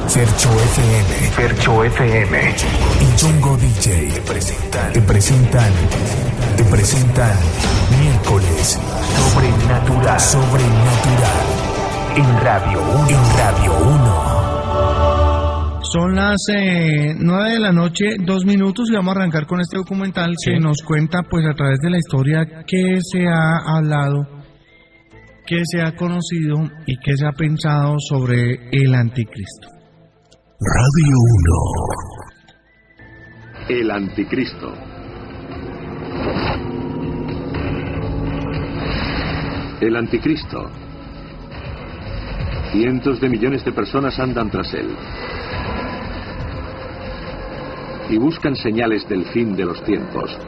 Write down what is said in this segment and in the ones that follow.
Fercho FM, Fercho FM y Chongo DJ te presentan miércoles sobrenatural en Radio 1. Son las 9 de la noche, 2 minutos, y vamos a arrancar con este documental que nos cuenta, pues, a través de la historia, qué se ha hablado, qué se ha conocido y qué se ha pensado sobre el anticristo. Radio 1. El anticristo. El anticristo. Cientos de millones de personas andan tras él y buscan señales del fin de los tiempos.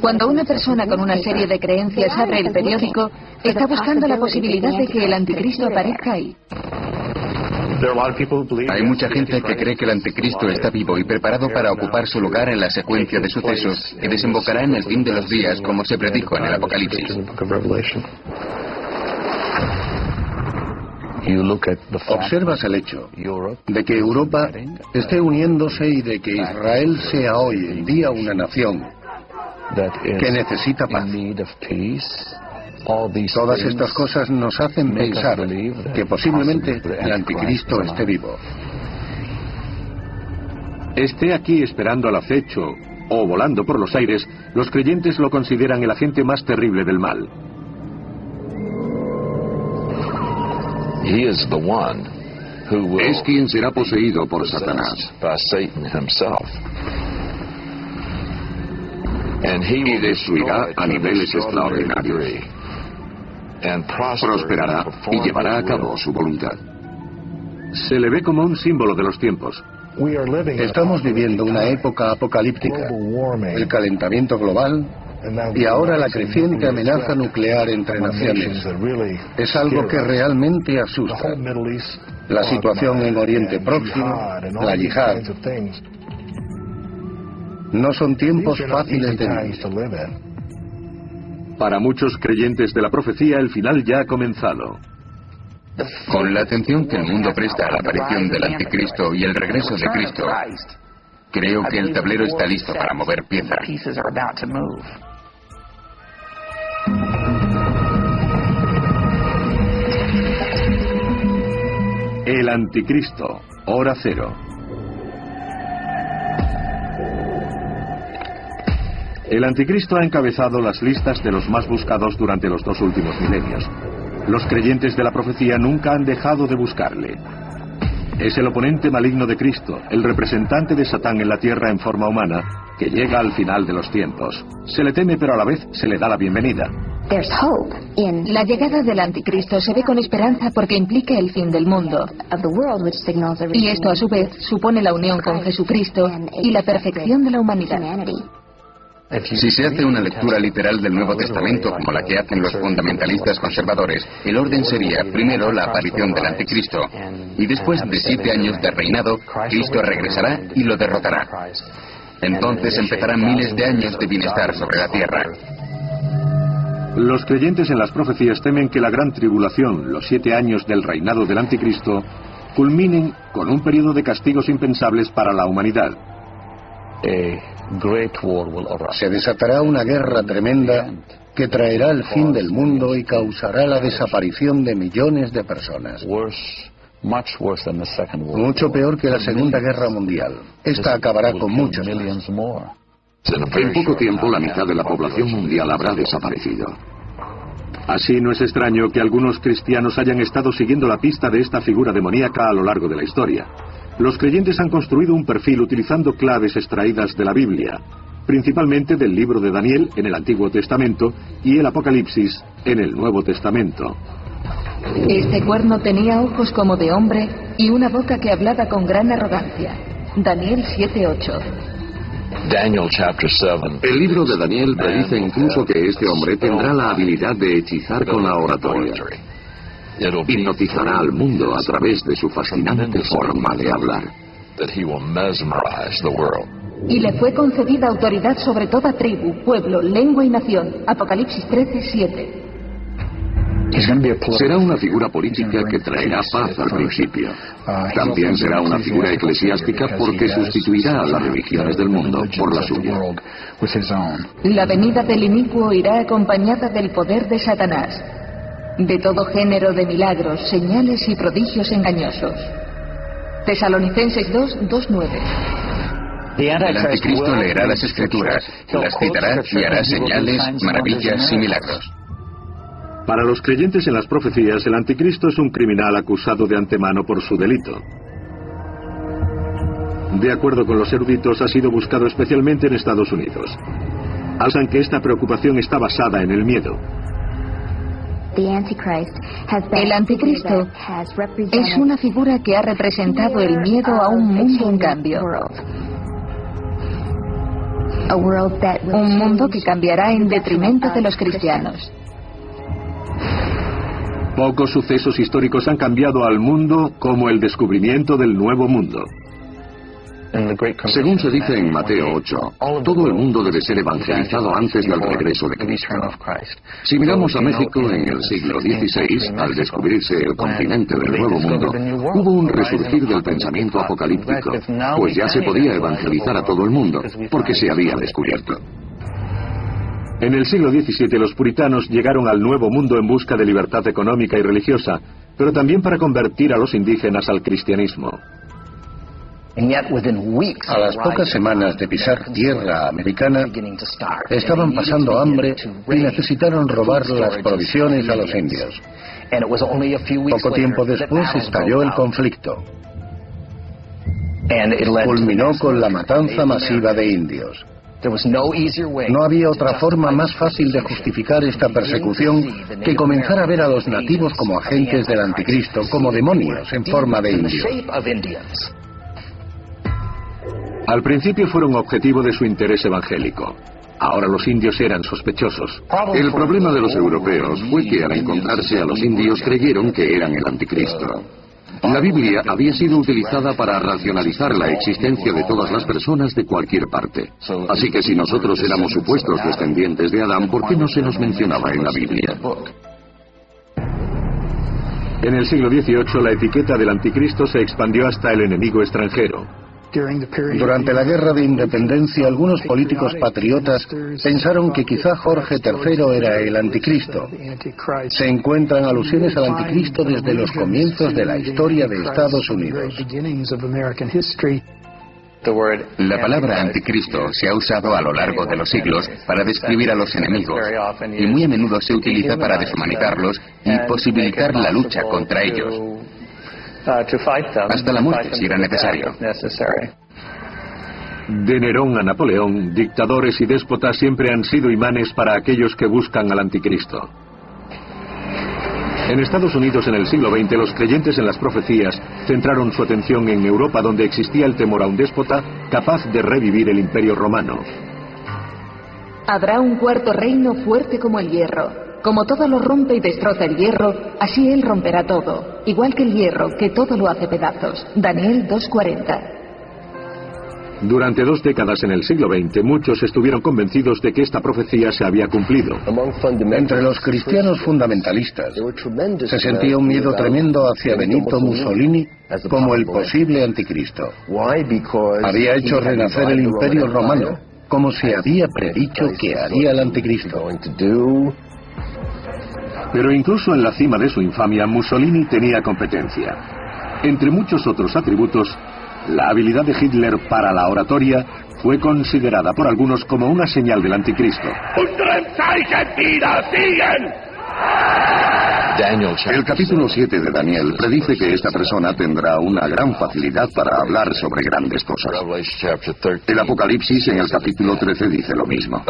Cuando una persona con una serie de creencias abre el periódico, está buscando la posibilidad de que el anticristo aparezca ahí. Hay mucha gente que cree que el anticristo está vivo y preparado para ocupar su lugar en la secuencia de sucesos y desembocará en el fin de los días, como se predijo en el Apocalipsis. Observas el hecho de que Europa esté uniéndose y de que Israel sea hoy en día una nación que necesita paz. Todas estas cosas nos hacen pensar que posiblemente el anticristo esté vivo. Esté aquí esperando al acecho o volando por los aires, los creyentes lo consideran el agente más terrible del mal. Es quien será poseído por Satanás. Y destruirá a niveles extraordinarios. Prosperará y llevará a cabo su voluntad. Se le ve como un símbolo de los tiempos. Estamos viviendo una época apocalíptica, el calentamiento global y ahora la creciente amenaza nuclear entre naciones. Es algo que realmente asusta. La situación en Oriente Próximo, la yihad. No son tiempos fáciles de vivir. Para muchos creyentes de la profecía, el final ya ha comenzado. Con la atención que el mundo presta a la aparición del anticristo y el regreso de Cristo, creo que el tablero está listo para mover piezas. El anticristo, hora cero. El anticristo ha encabezado las listas de los más buscados durante los 2 últimos milenios. Los creyentes de la profecía nunca han dejado de buscarle. Es el oponente maligno de Cristo, el representante de Satán en la tierra en forma humana, que llega al final de los tiempos. Se le teme, pero a la vez se le da la bienvenida. La llegada del anticristo se ve con esperanza porque implica el fin del mundo. Y esto, a su vez, supone la unión con Jesucristo y la perfección de la humanidad. Si se hace una lectura literal del Nuevo Testamento, como la que hacen los fundamentalistas conservadores, el orden sería, primero, la aparición del anticristo, y después de 7 años de reinado, Cristo regresará y lo derrotará. Entonces empezarán miles de años de bienestar sobre la tierra. Los creyentes en las profecías temen que la gran tribulación, los 7 años del reinado del anticristo, culminen con un periodo de castigos impensables para la humanidad. Se desatará una guerra tremenda que traerá el fin del mundo y causará la desaparición de millones de personas. Mucho peor que la Segunda Guerra Mundial. Esta acabará con muchos más. En poco tiempo, la mitad de la población mundial habrá desaparecido. Así no es extraño que algunos cristianos hayan estado siguiendo la pista de esta figura demoníaca a lo largo de la historia. Los creyentes han construido un perfil utilizando claves extraídas de la Biblia, principalmente del libro de Daniel en el Antiguo Testamento y el Apocalipsis en el Nuevo Testamento. Este cuerno tenía ojos como de hombre y una boca que hablaba con gran arrogancia. Daniel 7:8. El libro de Daniel predice incluso que este hombre tendrá la habilidad de hechizar con la oratoria. Hipnotizará al mundo a través de su fascinante forma de hablar. Y le fue concedida autoridad sobre toda tribu, pueblo, lengua y nación. Apocalipsis 13:7. Será una figura política que traerá paz al principio. También será una figura eclesiástica porque sustituirá a las religiones del mundo por la suya. La venida del inicuo irá acompañada del poder de Satanás, de todo género de milagros, señales y prodigios engañosos. Tesalonicenses 2:9. El anticristo leerá las escrituras, las citará y hará señales, maravillas y milagros. Para los creyentes en las profecías, el anticristo es un criminal acusado de antemano por su delito. De acuerdo con los eruditos, ha sido buscado especialmente en Estados Unidos. Alzan que esta preocupación está basada en el miedo. El anticristo es una figura que ha representado el miedo a un mundo en cambio. Un mundo que cambiará en detrimento de los cristianos. Pocos sucesos históricos han cambiado al mundo como el descubrimiento del Nuevo Mundo. Según se dice en Mateo 8, todo el mundo debe ser evangelizado antes del regreso de Cristo. Si miramos a México en el siglo XVI, al descubrirse el continente del Nuevo Mundo, hubo un resurgir del pensamiento apocalíptico, pues ya se podía evangelizar a todo el mundo, porque se había descubierto. En el siglo XVII los puritanos llegaron al Nuevo Mundo en busca de libertad económica y religiosa, pero también para convertir a los indígenas al cristianismo. A las pocas semanas de pisar tierra americana, estaban pasando hambre y necesitaron robar las provisiones a los indios. Poco tiempo después estalló el conflicto. Culminó con la matanza masiva de indios. No había otra forma más fácil de justificar esta persecución que comenzar a ver a los nativos como agentes del anticristo, como demonios en forma de indios. Al principio fueron objetivo de su interés evangélico. Ahora los indios eran sospechosos. El problema de los europeos fue que al encontrarse a los indios creyeron que eran el anticristo. La Biblia había sido utilizada para racionalizar la existencia de todas las personas de cualquier parte. Así que si nosotros éramos supuestos descendientes de Adán, ¿por qué no se nos mencionaba en la Biblia? En el siglo XVIII la etiqueta del anticristo se expandió hasta el enemigo extranjero. Durante la Guerra de Independencia, algunos políticos patriotas pensaron que quizá Jorge III era el anticristo. Se encuentran alusiones al anticristo desde los comienzos de la historia de Estados Unidos. La palabra anticristo se ha usado a lo largo de los siglos para describir a los enemigos, y muy a menudo se utiliza para deshumanizarlos y posibilitar la lucha contra ellos. Hasta la muerte si era necesario. De Nerón a Napoleón, dictadores y déspotas siempre han sido imanes para aquellos que buscan al anticristo. En Estados Unidos en el siglo XX los creyentes en las profecías centraron su atención en Europa, donde existía el temor a un déspota capaz de revivir el Imperio Romano. Habrá un cuarto reino fuerte como el hierro. Como todo lo rompe y destroza el hierro, así él romperá todo, igual que el hierro, que todo lo hace pedazos. Daniel 2:40. Durante 2 décadas en el siglo XX, muchos estuvieron convencidos de que esta profecía se había cumplido. Entre los cristianos fundamentalistas se sentía un miedo tremendo hacia Benito Mussolini como el posible anticristo. Había hecho renacer el Imperio Romano, como se había predicho que haría el anticristo. Pero incluso en la cima de su infamia, Mussolini tenía competencia. Entre muchos otros atributos, la habilidad de Hitler para la oratoria fue considerada por algunos como una señal del anticristo. El capítulo 7 de Daniel predice que esta persona tendrá una gran facilidad para hablar sobre grandes cosas. El Apocalipsis en el capítulo 13 dice lo mismo.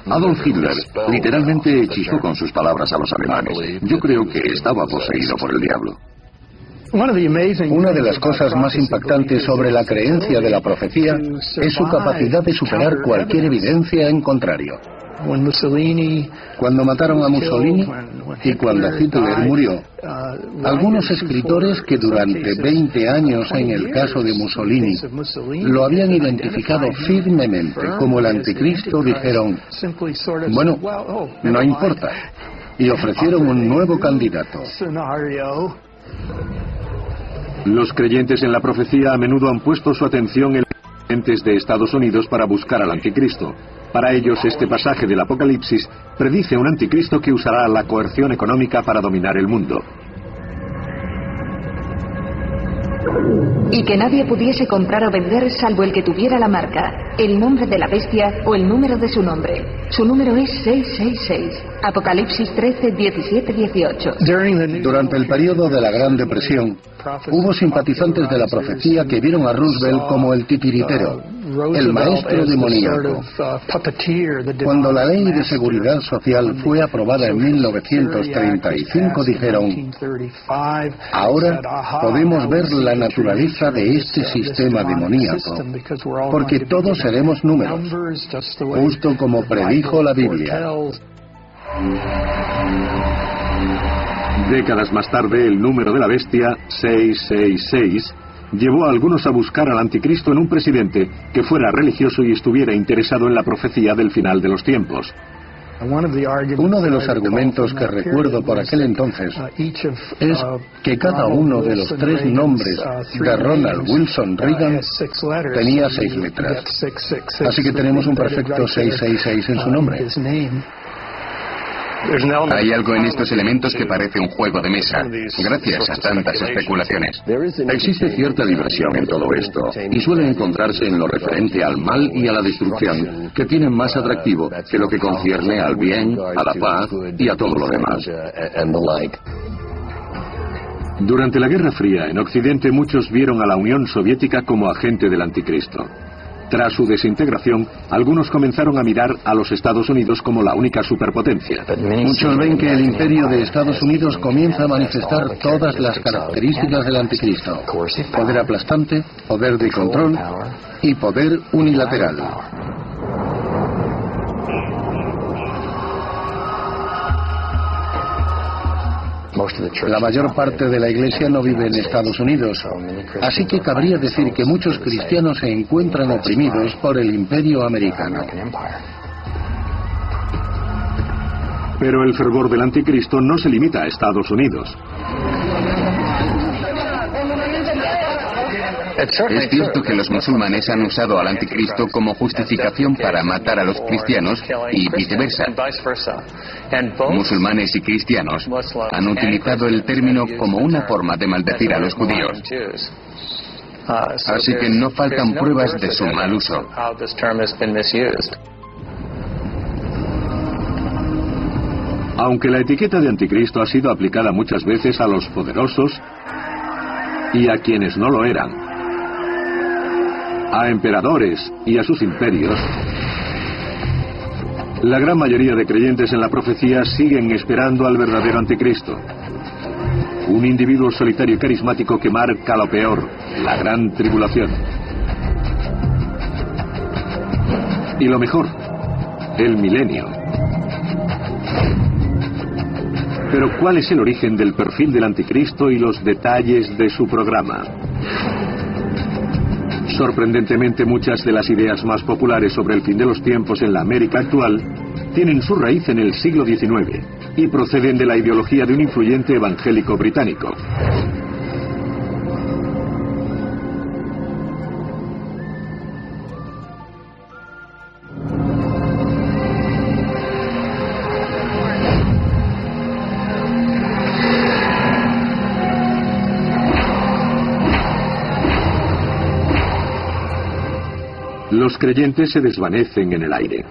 Adolf Hitler literalmente hechizó con sus palabras a los alemanes. Yo creo que estaba poseído por el diablo. Una de las cosas más impactantes sobre la creencia de la profecía es su capacidad de superar cualquier evidencia en contrario. Cuando mataron a Mussolini y cuando Hitler murió, algunos escritores que durante 20 años en el caso de Mussolini lo habían identificado firmemente como el anticristo dijeron, bueno, no importa, y ofrecieron un nuevo candidato. Los creyentes en la profecía a menudo han puesto su atención en los presidentes de Estados Unidos para buscar al anticristo. Para ellos, este pasaje del Apocalipsis predice un anticristo que usará la coerción económica para dominar el mundo. Y que nadie pudiese comprar o vender salvo el que tuviera la marca, el nombre de la bestia o el número de su nombre. Su número es 666. Apocalipsis 13, 17, 18. Durante el periodo de la Gran Depresión, hubo simpatizantes de la profecía que vieron a Roosevelt como el titiritero, el maestro demoníaco. Cuando la Ley de Seguridad Social fue aprobada en 1935, dijeron: ahora podemos ver la naturaleza de este sistema demoníaco, porque todos seremos números, justo como predijo la Biblia. Décadas más tarde, el número de la bestia, 666, llevó a algunos a buscar al anticristo en un presidente que fuera religioso y estuviera interesado en la profecía del final de los tiempos. Uno de los argumentos que recuerdo por aquel entonces es que cada uno de los 3 nombres de Ronald Wilson Reagan tenía 6 letras. Así que tenemos un perfecto 666 en su nombre. Hay algo en estos elementos que parece un juego de mesa, gracias a tantas especulaciones. Existe cierta diversión en todo esto, y suele encontrarse en lo referente al mal y a la destrucción, que tienen más atractivo que lo que concierne al bien, a la paz y a todo lo demás. Durante la Guerra Fría, en Occidente muchos vieron a la Unión Soviética como agente del anticristo. Tras su desintegración, algunos comenzaron a mirar a los Estados Unidos como la única superpotencia. Muchos ven que el imperio de Estados Unidos comienza a manifestar todas las características del anticristo: poder aplastante, poder de control y poder unilateral. La mayor parte de la Iglesia no vive en Estados Unidos, así que cabría decir que muchos cristianos se encuentran oprimidos por el imperio americano. Pero el fervor del anticristo no se limita a Estados Unidos. Es cierto que los musulmanes han usado al anticristo como justificación para matar a los cristianos y viceversa. Musulmanes y cristianos han utilizado el término como una forma de maldecir a los judíos. Así que no faltan pruebas de su mal uso. Aunque la etiqueta de anticristo ha sido aplicada muchas veces a los poderosos y a quienes no lo eran, a emperadores y a sus imperios, la gran mayoría de creyentes en la profecía siguen esperando al verdadero anticristo. Un individuo solitario y carismático que marca lo peor, la gran tribulación. Y lo mejor, el milenio. Pero ¿cuál es el origen del perfil del anticristo y los detalles de su programa? Sorprendentemente, muchas de las ideas más populares sobre el fin de los tiempos en la América actual tienen su raíz en el siglo XIX y proceden de la ideología de un influyente evangélico británico. Los creyentes se desvanecen en el aire.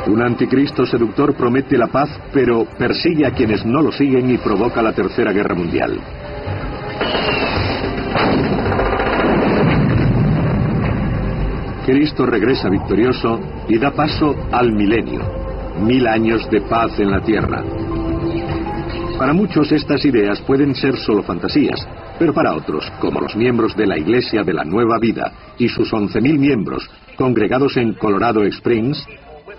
Un anticristo seductor promete la paz, pero persigue a quienes no lo siguen y provoca la Tercera Guerra Mundial. Cristo regresa victorioso y da paso al milenio, 1000 años de paz en la tierra. Para muchos estas ideas pueden ser solo fantasías, pero para otros, como los miembros de la Iglesia de la Nueva Vida y sus 11.000 miembros congregados en Colorado Springs,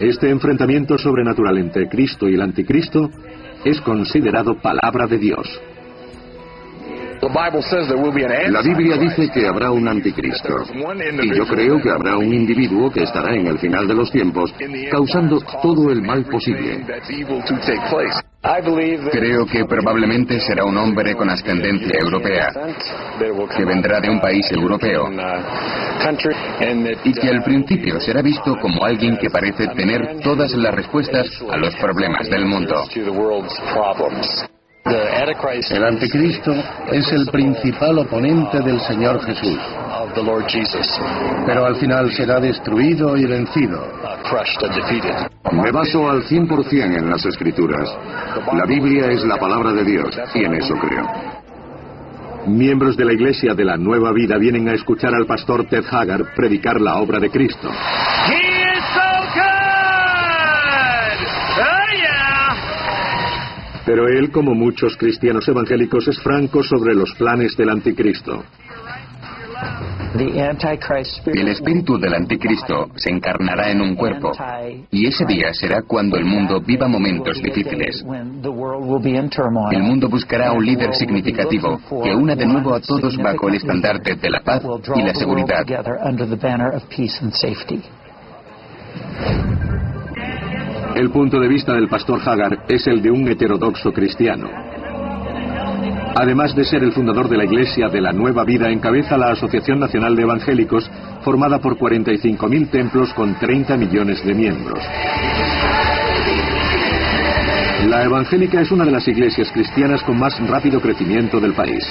este enfrentamiento sobrenatural entre Cristo y el Anticristo es considerado palabra de Dios. La Biblia dice que habrá un anticristo, y yo creo que habrá un individuo que estará en el final de los tiempos causando todo el mal posible. Creo que probablemente será un hombre con ascendencia europea, que vendrá de un país europeo, y que al principio será visto como alguien que parece tener todas las respuestas a los problemas del mundo. El anticristo es el principal oponente del Señor Jesús, pero al final será destruido y vencido. Me baso al 100% en las Escrituras. La Biblia es la palabra de Dios, y en eso creo. Miembros de la Iglesia de la Nueva Vida vienen a escuchar al pastor Ted Haggard predicar la obra de Cristo. Pero él, como muchos cristianos evangélicos, es franco sobre los planes del anticristo. El espíritu del anticristo se encarnará en un cuerpo, y ese día será cuando el mundo viva momentos difíciles. El mundo buscará un líder significativo que una de nuevo a todos bajo el estandarte de la paz y la seguridad. El punto de vista del pastor Haggard es el de un heterodoxo cristiano. Además de ser el fundador de la Iglesia de la Nueva Vida, encabeza la Asociación Nacional de Evangélicos, formada por 45.000 templos con 30 millones de miembros. La evangélica es una de las iglesias cristianas con más rápido crecimiento del país.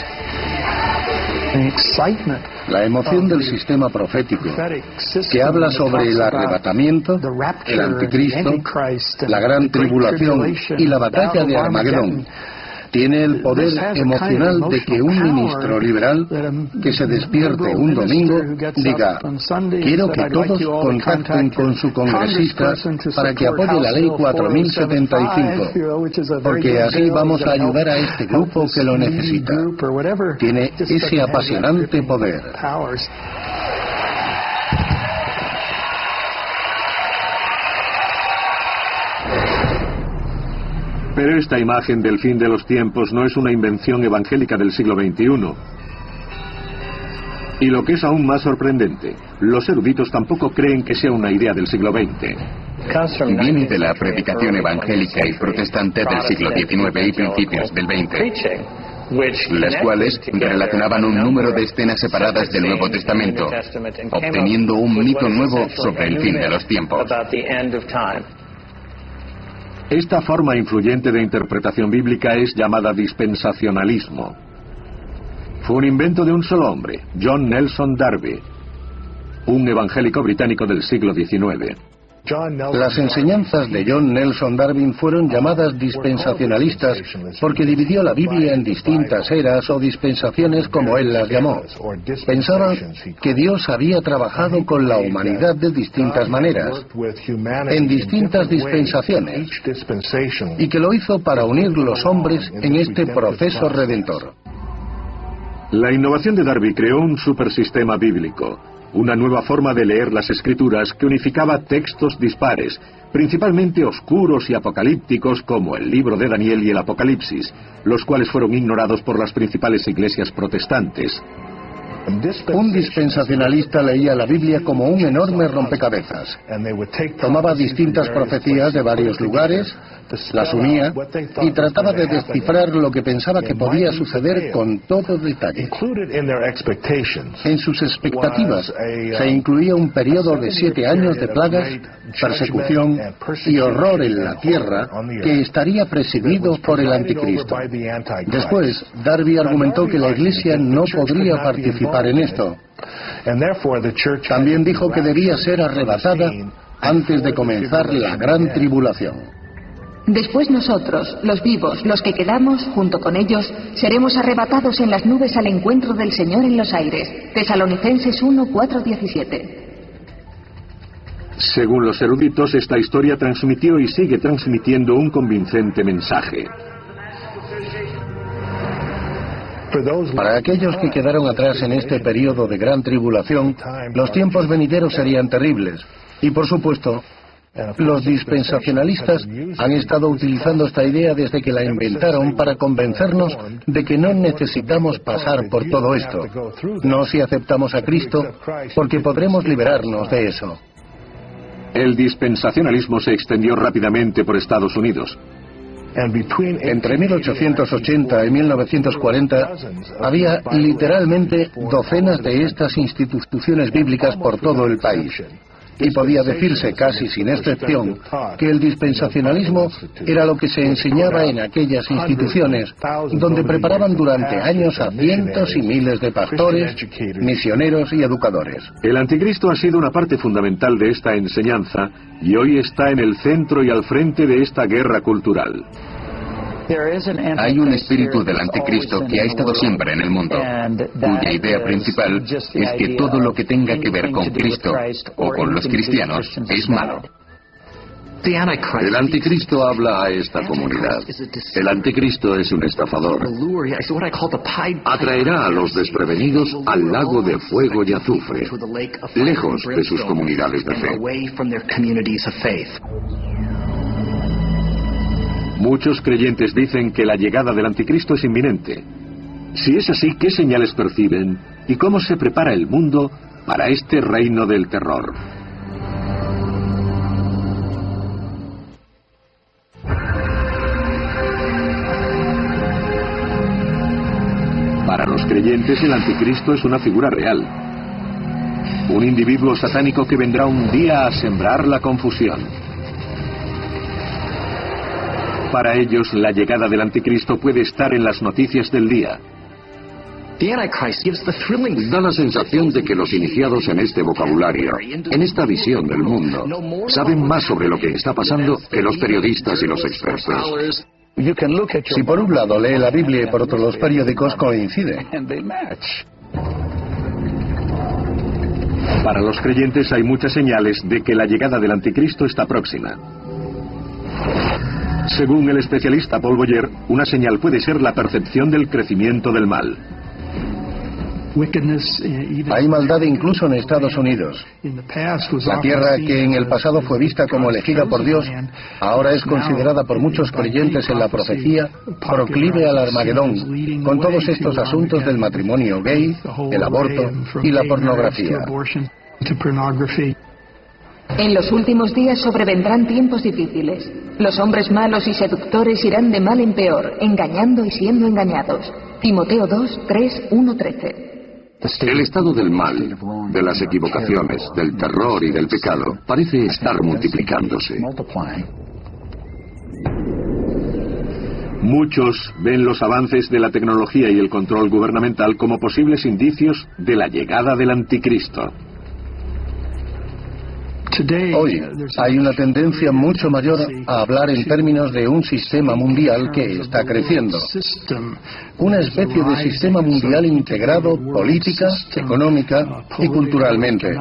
La emoción del sistema profético, que habla sobre el arrebatamiento, el anticristo, la gran tribulación y la batalla de Armagedón, tiene el poder emocional de que un ministro liberal que se despierte un domingo diga: quiero que todos contacten con su congresista para que apoye la ley 4075, porque así vamos a ayudar a este grupo que lo necesita. Tiene ese apasionante poder. Pero esta imagen del fin de los tiempos no es una invención evangélica del siglo XXI. Y lo que es aún más sorprendente, los eruditos tampoco creen que sea una idea del siglo XX. Viene de la predicación evangélica y protestante del siglo XIX y principios del XX, las cuales relacionaban un número de escenas separadas del Nuevo Testamento, obteniendo un mito nuevo sobre el fin de los tiempos. Esta forma influyente de interpretación bíblica es llamada dispensacionalismo. Fue un invento de un solo hombre, John Nelson Darby, un evangélico británico del siglo XIX. Las enseñanzas de John Nelson Darby fueron llamadas dispensacionalistas porque dividió la Biblia en distintas eras o dispensaciones, como él las llamó. Pensaba que Dios había trabajado con la humanidad de distintas maneras, en distintas dispensaciones, y que lo hizo para unir los hombres en este proceso redentor. La innovación de Darby creó un supersistema bíblico, una nueva forma de leer las Escrituras que unificaba textos dispares, principalmente oscuros y apocalípticos como el libro de Daniel y el Apocalipsis, los cuales fueron ignorados por las principales iglesias protestantes. Un dispensacionalista leía la Biblia como un enorme rompecabezas. Tomaba distintas profecías de varios lugares, las unía y trataba de descifrar lo que pensaba que podía suceder con todo detalle. En sus expectativas se incluía un periodo de 7 años de plagas, persecución y horror en la tierra que estaría presidido por el anticristo. Después, Darby argumentó que la Iglesia no podría participar en esto. También dijo que debía ser arrebatada antes de comenzar la gran tribulación. Después nosotros, los vivos, los que quedamos, junto con ellos, seremos arrebatados en las nubes al encuentro del Señor en los aires. Tesalonicenses 1:4-17. Según los eruditos, esta historia transmitió y sigue transmitiendo un convincente mensaje. Para aquellos que quedaron atrás en este periodo de gran tribulación, los tiempos venideros serían terribles. Y por supuesto, Los dispensacionalistas han estado utilizando esta idea desde que la inventaron para convencernos de que no necesitamos pasar por todo esto, no si aceptamos a Cristo, porque podremos liberarnos de eso. El dispensacionalismo se extendió rápidamente por Estados Unidos. Entre 1880 y 1940 había literalmente docenas de estas instituciones bíblicas por todo el país. Y podía decirse casi sin excepción que el dispensacionalismo era lo que se enseñaba en aquellas instituciones, donde preparaban durante años a cientos y miles de pastores, misioneros y educadores. El anticristo ha sido una parte fundamental de esta enseñanza y hoy está en el centro y al frente de esta guerra cultural. Hay un espíritu del anticristo que ha estado siempre en el mundo, cuya idea principal es que todo lo que tenga que ver con Cristo o con los cristianos es malo. El anticristo habla a esta comunidad. El anticristo es un estafador. Atraerá a los desprevenidos al lago de fuego y azufre, lejos de sus comunidades de fe. Muchos creyentes dicen que la llegada del anticristo es inminente. Si es así, ¿qué señales perciben y cómo se prepara el mundo para este reino del terror? Para los creyentes, el anticristo es una figura real. Un individuo satánico que vendrá un día a sembrar la confusión. Para ellos, la llegada del anticristo puede estar en las noticias del día. Da la sensación de que los iniciados en este vocabulario, en esta visión del mundo, saben más sobre lo que está pasando que los periodistas y los expertos. Si por un lado lee la Biblia y por otro los periódicos, coincide. Para los creyentes hay muchas señales de que la llegada del anticristo está próxima. Según el especialista Paul Boyer, una señal puede ser la percepción del crecimiento del mal. Hay maldad incluso en Estados Unidos. La tierra que en el pasado fue vista como elegida por Dios, ahora es considerada por muchos creyentes en la profecía proclive al Armagedón, con todos estos asuntos del matrimonio gay, el aborto y la pornografía. En los últimos días sobrevendrán tiempos difíciles. Los hombres malos y seductores irán de mal en peor, engañando y siendo engañados. Timoteo 2, 3, 1, 13. El estado del mal, de las equivocaciones, del terror y del pecado parece estar multiplicándose. Muchos ven los avances de la tecnología y el control gubernamental como posibles indicios de la llegada del anticristo. Hoy hay una tendencia mucho mayor a hablar en términos de un sistema mundial que está creciendo. Una especie de sistema mundial integrado política, económica y culturalmente.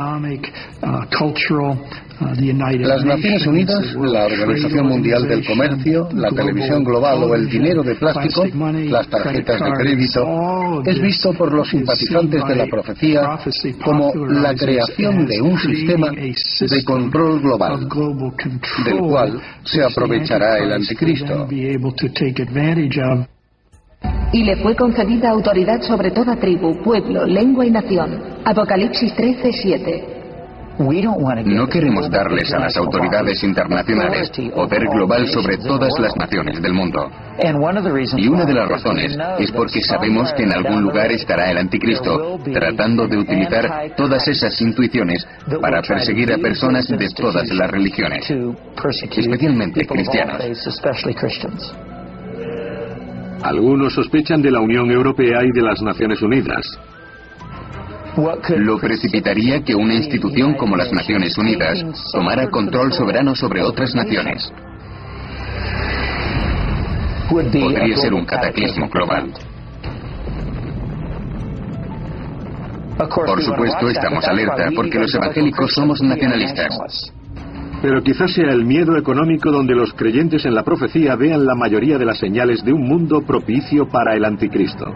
Las Naciones Unidas, la Organización Mundial del Comercio, la televisión global o el dinero de plástico, las tarjetas de crédito, es visto por los simpatizantes de la profecía como la creación de un sistema de control global, del cual se aprovechará el anticristo. Y le fue concedida autoridad sobre toda tribu, pueblo, lengua y nación. Apocalipsis 13, 7. No queremos darles a las autoridades internacionales poder global sobre todas las naciones del mundo. Y una de las razones es porque sabemos que en algún lugar estará el anticristo tratando de utilizar todas esas intuiciones para perseguir a personas de todas las religiones, especialmente cristianos. Algunos sospechan de la Unión Europea y de las Naciones Unidas. Lo precipitaría que una institución como las Naciones Unidas tomara control soberano sobre otras naciones. Podría ser un cataclismo global. Por supuesto, estamos alerta porque los evangélicos somos nacionalistas. Pero quizás sea el miedo económico donde los creyentes en la profecía vean la mayoría de las señales de un mundo propicio para el anticristo.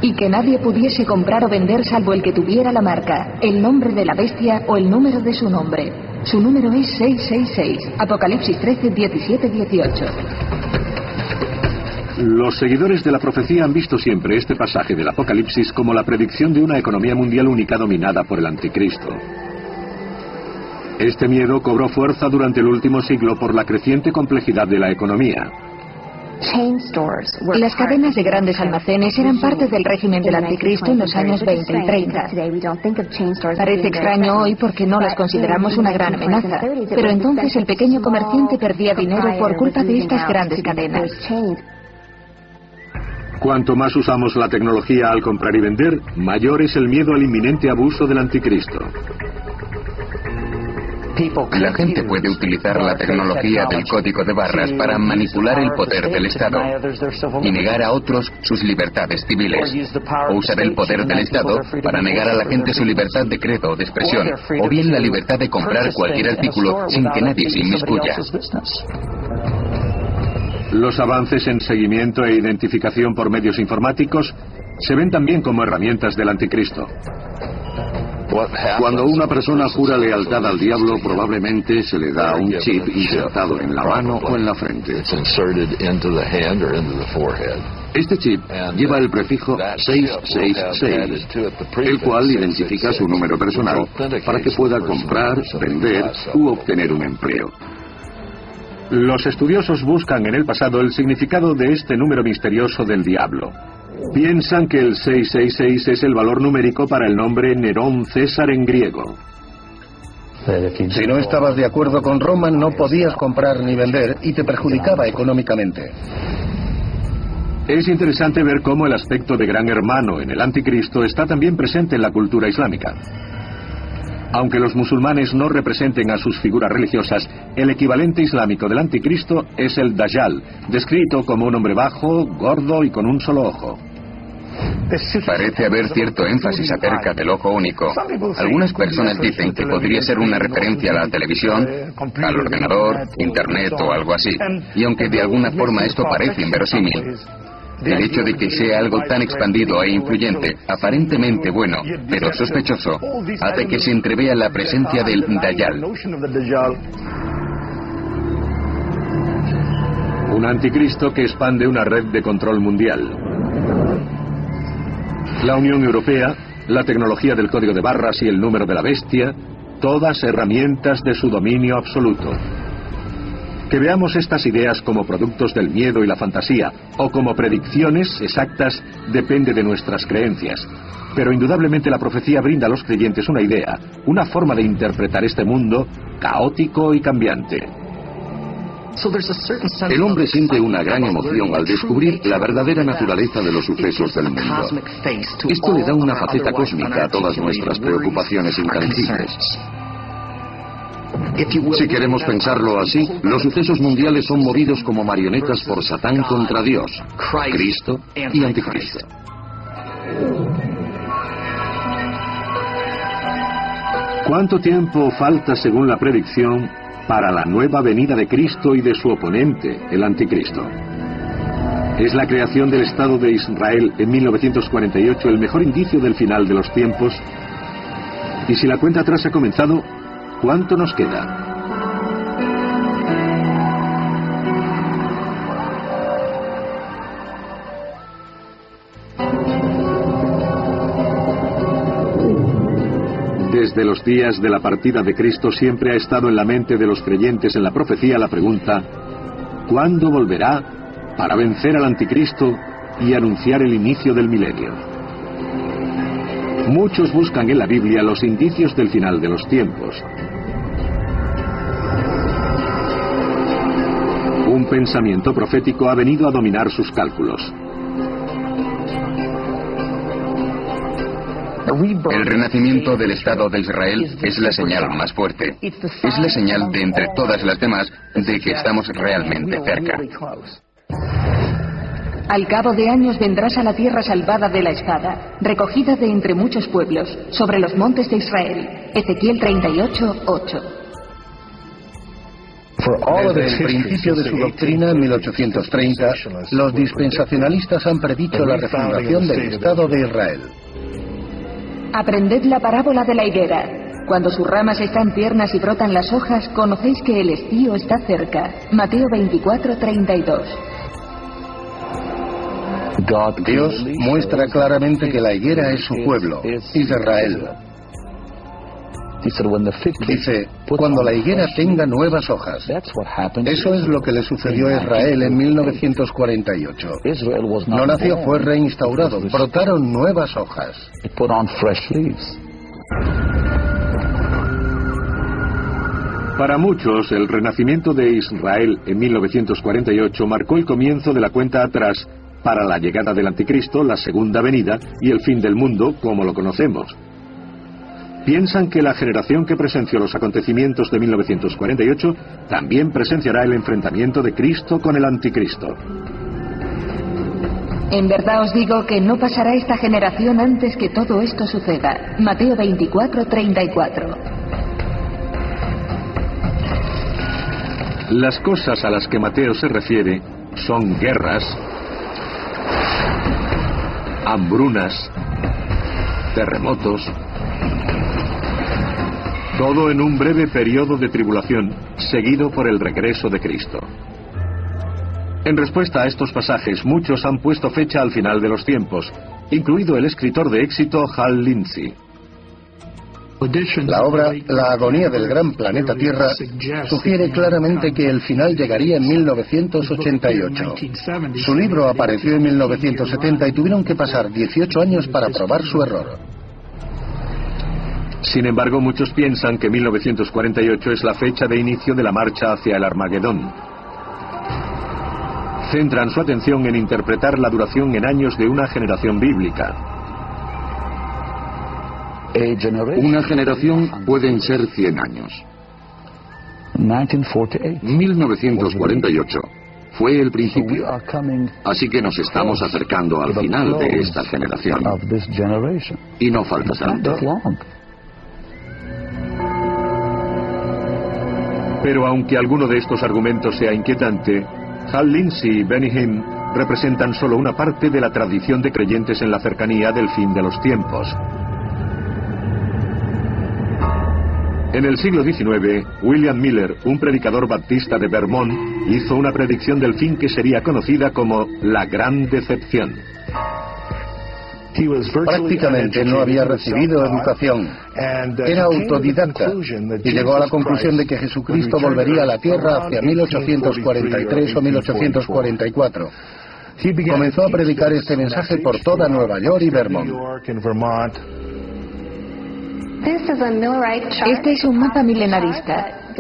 Y que nadie pudiese comprar o vender salvo el que tuviera la marca, el nombre de la bestia o el número de su nombre. Su número es 666. Apocalipsis 13, 17, 18. Los seguidores de la profecía han visto siempre este pasaje del Apocalipsis como la predicción de una economía mundial única dominada por el anticristo. Este miedo cobró fuerza durante el último siglo por la creciente complejidad de la economía. Las cadenas de grandes almacenes eran parte del régimen del anticristo en los años 20 y 30. Parece extraño hoy porque no las consideramos una gran amenaza, pero entonces el pequeño comerciante perdía dinero por culpa de estas grandes cadenas. Cuanto más usamos la tecnología al comprar y vender, mayor es el miedo al inminente abuso del anticristo. La gente puede utilizar la tecnología del código de barras para manipular el poder del Estado y negar a otros sus libertades civiles, o usar el poder del Estado para negar a la gente su libertad de credo o de expresión, o bien la libertad de comprar cualquier artículo sin que nadie se inmiscuya. Los avances en seguimiento e identificación por medios informáticos se ven también como herramientas del anticristo. Cuando una persona jura lealtad al diablo, probablemente se le da un chip insertado en la mano o en la frente. Este chip lleva el prefijo 666, el cual identifica su número personal para que pueda comprar, vender u obtener un empleo. Los estudiosos buscan en el pasado el significado de este número misterioso del diablo. Piensan que el 666 es el valor numérico para el nombre Nerón César en griego. Si no estabas de acuerdo con Roma, no podías comprar ni vender y te perjudicaba económicamente. Es interesante ver cómo el aspecto de gran hermano en el anticristo está también presente en la cultura islámica. Aunque los musulmanes no representen a sus figuras religiosas, el equivalente islámico del anticristo es el Dajjal, descrito como un hombre bajo, gordo y con un solo ojo. Parece haber cierto énfasis acerca del ojo único. Algunas personas dicen que podría ser una referencia a la televisión, al ordenador, internet o algo así. Y aunque de alguna forma esto parece inverosímil, el hecho de que sea algo tan expandido e influyente, aparentemente bueno, pero sospechoso, hace que se entrevea la presencia del Dajjal. Un anticristo que expande una red de control mundial. La Unión Europea, la tecnología del código de barras y el número de la bestia, todas herramientas de su dominio absoluto. Que veamos estas ideas como productos del miedo y la fantasía, o como predicciones exactas, depende de nuestras creencias. Pero indudablemente la profecía brinda a los creyentes una idea, una forma de interpretar este mundo caótico y cambiante. El hombre siente una gran emoción al descubrir la verdadera naturaleza de los sucesos del mundo. Esto le da una faceta cósmica a todas nuestras preocupaciones intangibles. Si queremos pensarlo así, los sucesos mundiales son movidos como marionetas por Satán contra Dios, Cristo y Anticristo. ¿Cuánto tiempo falta, según la predicción, para la nueva venida de Cristo y de su oponente, el Anticristo? ¿Es la creación del Estado de Israel en 1948 el mejor indicio del final de los tiempos? Y si la cuenta atrás ha comenzado, ¿cuánto nos queda? Desde los días de la partida de Cristo siempre ha estado en la mente de los creyentes en la profecía la pregunta: ¿cuándo volverá para vencer al anticristo y anunciar el inicio del milenio? Muchos buscan en la Biblia los indicios del final de los tiempos. Un pensamiento profético ha venido a dominar sus cálculos. El renacimiento del Estado de Israel es la señal más fuerte. Es la señal de entre todas las demás de que estamos realmente cerca. Al cabo de años vendrás a la tierra salvada de la espada, recogida de entre muchos pueblos, sobre los montes de Israel. Ezequiel 38:8. Desde el principio de su doctrina, en 1830, los dispensacionalistas han predicho la refundación del Estado de Israel. Aprended la parábola de la higuera. Cuando sus ramas están tiernas y brotan las hojas, conocéis que el estío está cerca. Mateo 24:32. Dios muestra claramente que la higuera es su pueblo, Israel. Dice, cuando la higuera tenga nuevas hojas. Eso es lo que le sucedió a Israel en 1948. No nació, fue reinstaurado. Brotaron nuevas hojas. Para muchos, el renacimiento de Israel en 1948 marcó el comienzo de la cuenta atrás para la llegada del Anticristo, la segunda venida y el fin del mundo como lo conocemos. Piensan que la generación que presenció los acontecimientos de 1948 también presenciará el enfrentamiento de Cristo con el Anticristo. En verdad os digo que no pasará esta generación antes que todo esto suceda. Mateo 24:34. Las cosas a las que Mateo se refiere son guerras, hambrunas, terremotos, todo en un breve periodo de tribulación, seguido por el regreso de Cristo. En respuesta a estos pasajes, muchos han puesto fecha al final de los tiempos, incluido el escritor de éxito Hal Lindsey. La obra La agonía del gran planeta Tierra sugiere claramente que el final llegaría en 1988. Su libro apareció en 1970 y tuvieron que pasar 18 años para probar su error. Sin embargo, muchos piensan que 1948 es la fecha de inicio de la marcha hacia el Armagedón. Centran su atención en interpretar la duración en años de una generación bíblica. Una generación pueden ser 100 años. 1948 fue el principio. Así que nos estamos acercando al final de esta generación. Y no falta tanto. Pero aunque alguno de estos argumentos sea inquietante, Hal Lindsey y Benny Hinn representan solo una parte de la tradición de creyentes en la cercanía del fin de los tiempos. En el siglo XIX, William Miller, un predicador baptista de Vermont, hizo una predicción del fin que sería conocida como la Gran Decepción. Prácticamente no había recibido educación. Era autodidacta y llegó a la conclusión de que Jesucristo volvería a la tierra hacia 1843 o 1844. Comenzó a predicar este mensaje por toda Nueva York y Vermont. Este es un mapa milenarista,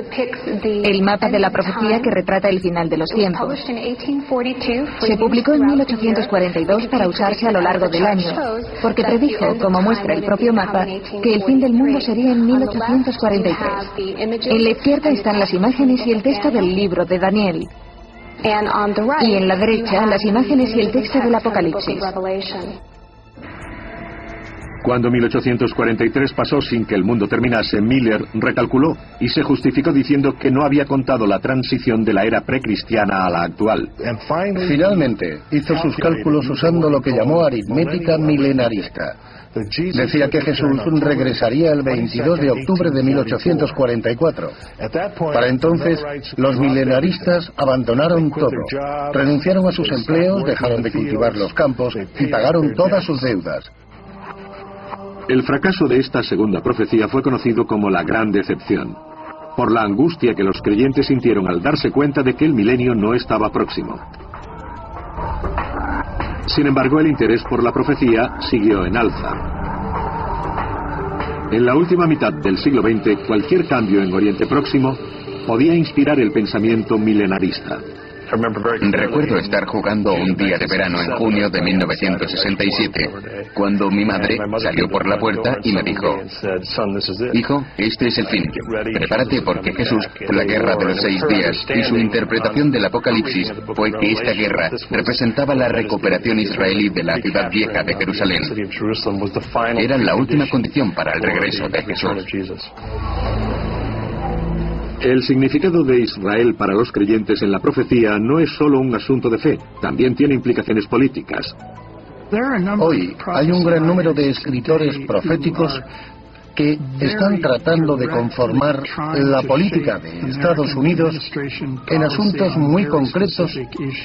el mapa de la profecía que retrata el final de los tiempos. Se publicó en 1842 para usarse a lo largo del año, porque predijo, como muestra el propio mapa, que el fin del mundo sería en 1843. En la izquierda están las imágenes y el texto del libro de Daniel, y en la derecha las imágenes y el texto del Apocalipsis. Cuando 1843 pasó sin que el mundo terminase, Miller recalculó y se justificó diciendo que no había contado la transición de la era precristiana a la actual. Finalmente, hizo sus cálculos usando lo que llamó aritmética milenarista. Decía que Jesús regresaría el 22 de octubre de 1844. Para entonces, los milenaristas abandonaron todo. Renunciaron a sus empleos, dejaron de cultivar los campos y pagaron todas sus deudas. El fracaso de esta segunda profecía fue conocido como la Gran Decepción, por la angustia que los creyentes sintieron al darse cuenta de que el milenio no estaba próximo. Sin embargo, el interés por la profecía siguió en alza. En la última mitad del siglo XX, cualquier cambio en Oriente Próximo podía inspirar el pensamiento milenarista. Recuerdo estar jugando un día de verano en junio de 1967, cuando mi madre salió por la puerta y me dijo: hijo, este es el fin. Prepárate porque Jesús, la guerra de los 6 días y su interpretación del Apocalipsis fue que esta guerra representaba la recuperación israelí de la ciudad vieja de Jerusalén. Era la última condición para el regreso de Jesús. El significado de Israel para los creyentes en la profecía no es solo un asunto de fe, también tiene implicaciones políticas. Hoy hay un gran número de escritores proféticos que están tratando de conformar la política de Estados Unidos en asuntos muy concretos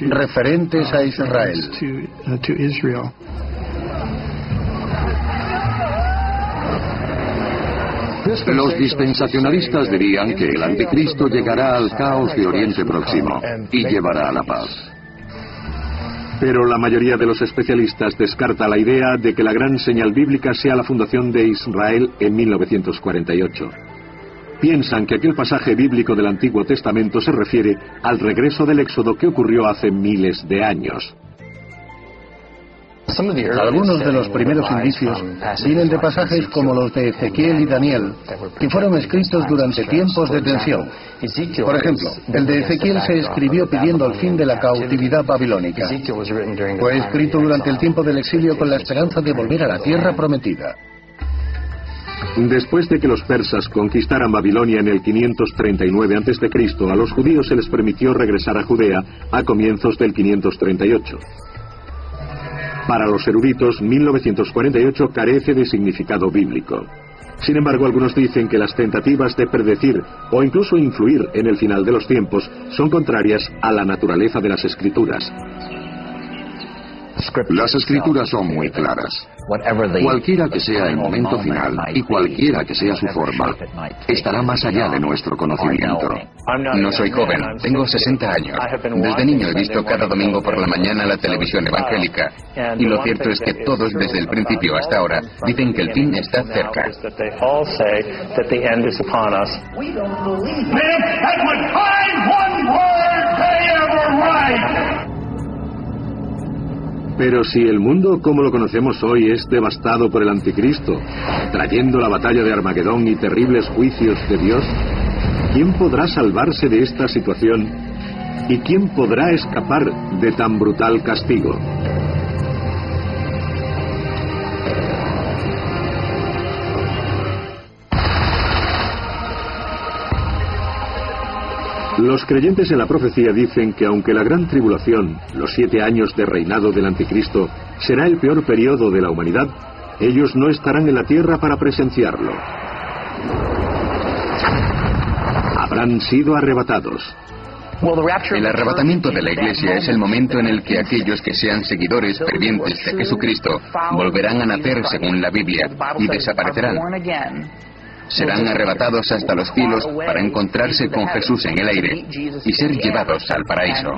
referentes a Israel. Los dispensacionalistas dirían que el anticristo llegará al caos de Oriente Próximo y llevará a la paz. Pero la mayoría de los especialistas descarta la idea de que la gran señal bíblica sea la fundación de Israel en 1948. Piensan que aquel pasaje bíblico del Antiguo Testamento se refiere al regreso del Éxodo que ocurrió hace miles de años. Algunos de los primeros indicios vienen de pasajes como los de Ezequiel y Daniel, que fueron escritos durante tiempos de tensión. Por ejemplo, el de Ezequiel se escribió pidiendo el fin de la cautividad babilónica. Fue escrito durante el tiempo del exilio con la esperanza de volver a la tierra prometida. Después de que los persas conquistaran Babilonia en el 539 a.C., a los judíos se les permitió regresar a Judea a comienzos del 538. Para los eruditos, 1948 carece de significado bíblico. Sin embargo, algunos dicen que las tentativas de predecir o incluso influir en el final de los tiempos son contrarias a la naturaleza de las Escrituras. Las Escrituras son muy claras. Cualquiera que sea el momento final y cualquiera que sea su forma, estará más allá de nuestro conocimiento. No soy joven, tengo 60 años. Desde niño he visto cada domingo por la mañana la televisión evangélica. Y lo cierto es que todos, desde el principio hasta ahora, dicen que el fin está cerca. Pero si el mundo como lo conocemos hoy es devastado por el anticristo, trayendo la batalla de Armagedón y terribles juicios de Dios, ¿quién podrá salvarse de esta situación? ¿Y quién podrá escapar de tan brutal castigo? Los creyentes en la profecía dicen que aunque la gran tribulación, los 7 años de reinado del anticristo, será el peor periodo de la humanidad, ellos no estarán en la tierra para presenciarlo. Habrán sido arrebatados. El arrebatamiento de la Iglesia es el momento en el que aquellos que sean seguidores fervientes de Jesucristo volverán a nacer según la Biblia y desaparecerán. Serán arrebatados hasta los cielos para encontrarse con Jesús en el aire y ser llevados al paraíso.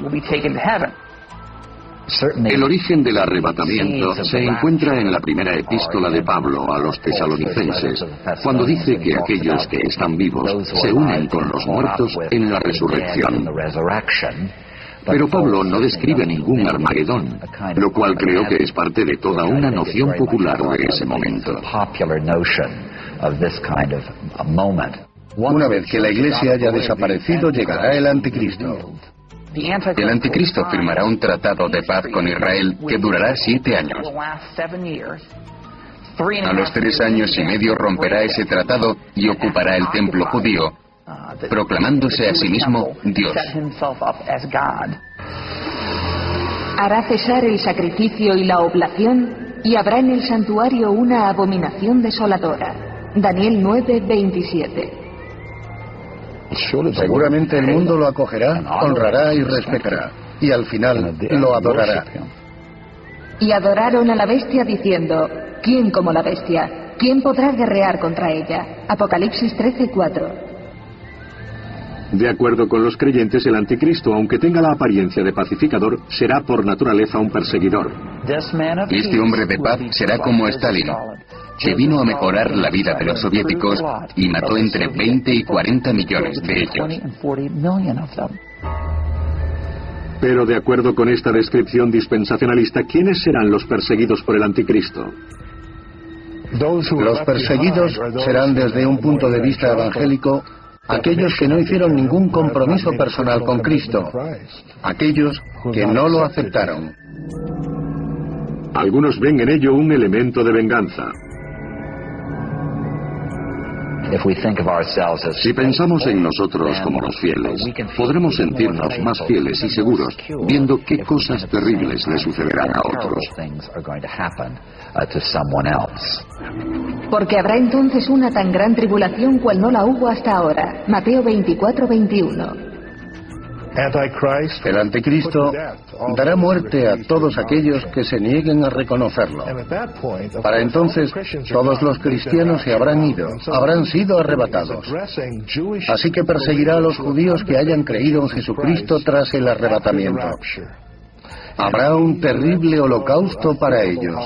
El origen del arrebatamiento se encuentra en la primera epístola de Pablo a los tesalonicenses, cuando dice que aquellos que están vivos se unen con los muertos en la resurrección. Pero Pablo no describe ningún Armagedón, lo cual creo que es parte de toda una noción popular de ese momento. Una vez que la Iglesia haya desaparecido, llegará el anticristo. El anticristo firmará un tratado de paz con Israel que durará 7 años. A los 3 años y medio romperá ese tratado y ocupará el templo judío, proclamándose a sí mismo Dios. Hará cesar el sacrificio y la oblación y habrá en el santuario una abominación desoladora. Daniel 9:27. Seguramente el mundo lo acogerá, honrará y respetará, y al final lo adorará. Y adoraron a la bestia diciendo: ¿quién como la bestia? ¿Quién podrá guerrear contra ella? Apocalipsis 13:4. De acuerdo con los creyentes, el anticristo, aunque tenga la apariencia de pacificador, será por naturaleza un perseguidor. Este hombre de paz será como Stalin, que vino a mejorar la vida de los soviéticos y mató entre 20 y 40 millones de ellos. Pero de acuerdo con esta descripción dispensacionalista, ¿quiénes serán los perseguidos por el anticristo? Los perseguidos serán, desde un punto de vista evangélico, aquellos que no hicieron ningún compromiso personal con Cristo, aquellos que no lo aceptaron. Algunos ven en ello un elemento de venganza. Si pensamos en nosotros como los fieles, podremos sentirnos más fieles y seguros viendo qué cosas terribles le sucederán a otros. porque habrá entonces una tan gran tribulación cual no la hubo hasta ahora. Mateo 24:21. El anticristo dará muerte a todos aquellos que se nieguen a reconocerlo. Para entonces, todos los cristianos se habrán ido, habrán sido arrebatados. Así que perseguirá a los judíos que hayan creído en Jesucristo tras el arrebatamiento. Habrá un terrible holocausto para ellos.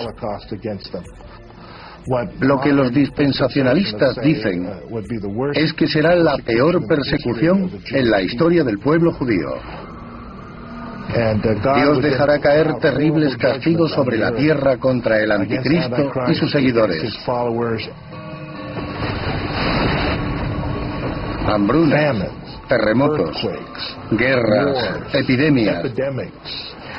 Lo que los dispensacionalistas dicen es que será la peor persecución en la historia del pueblo judío. Dios dejará caer terribles castigos sobre la tierra contra el anticristo y sus seguidores. Hambrunas, terremotos, guerras, epidemias,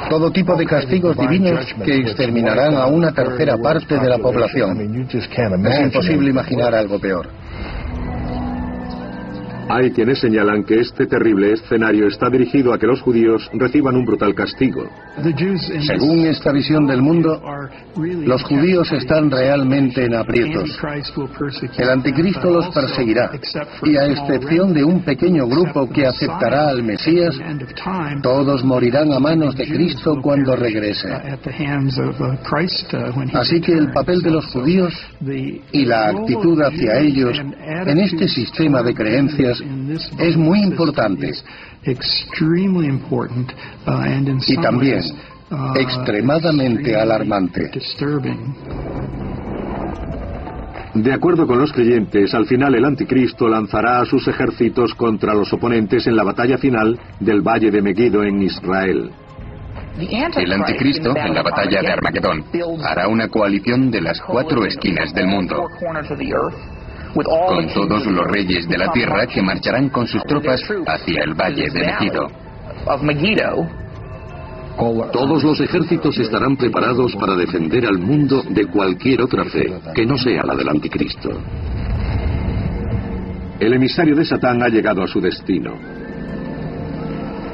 todo tipo de castigos divinos que exterminarán a una tercera parte de la población. Es imposible imaginar algo peor. Hay quienes señalan que este terrible escenario está dirigido a que los judíos reciban un brutal castigo. Según esta visión del mundo, los judíos están realmente en aprietos. El anticristo los perseguirá, y a excepción de un pequeño grupo que aceptará al Mesías, todos morirán a manos de Cristo cuando regrese. Así que el papel de los judíos y la actitud hacia ellos en este sistema de creencias es muy importante y también extremadamente alarmante. De acuerdo con los creyentes, al final el anticristo lanzará a sus ejércitos contra los oponentes en la batalla final del Valle de Megiddo en Israel. El anticristo, en la batalla de Armagedón, hará una coalición de las 4 esquinas del mundo, con todos los reyes de la tierra que marcharán con sus tropas hacia el Valle de Megiddo. Todos los ejércitos estarán preparados para defender al mundo de cualquier otra fe que no sea la del anticristo. El emisario de Satán ha llegado a su destino.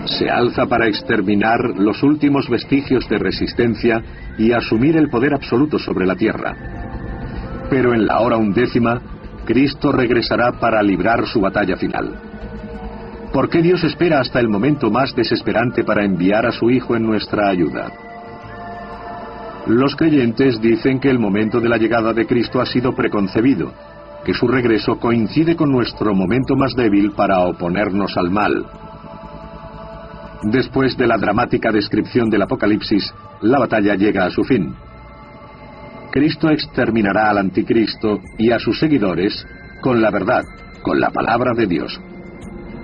Se alza para exterminar los últimos vestigios de resistencia y asumir el poder absoluto sobre la tierra. Pero en la hora 11, Cristo regresará para librar su batalla final. ¿Por qué Dios espera hasta el momento más desesperante para enviar a su Hijo en nuestra ayuda? Los creyentes dicen que el momento de la llegada de Cristo ha sido preconcebido, que su regreso coincide con nuestro momento más débil para oponernos al mal. Después de la dramática descripción del Apocalipsis, la batalla llega a su fin. Cristo exterminará al anticristo y a sus seguidores con la verdad, con la palabra de Dios.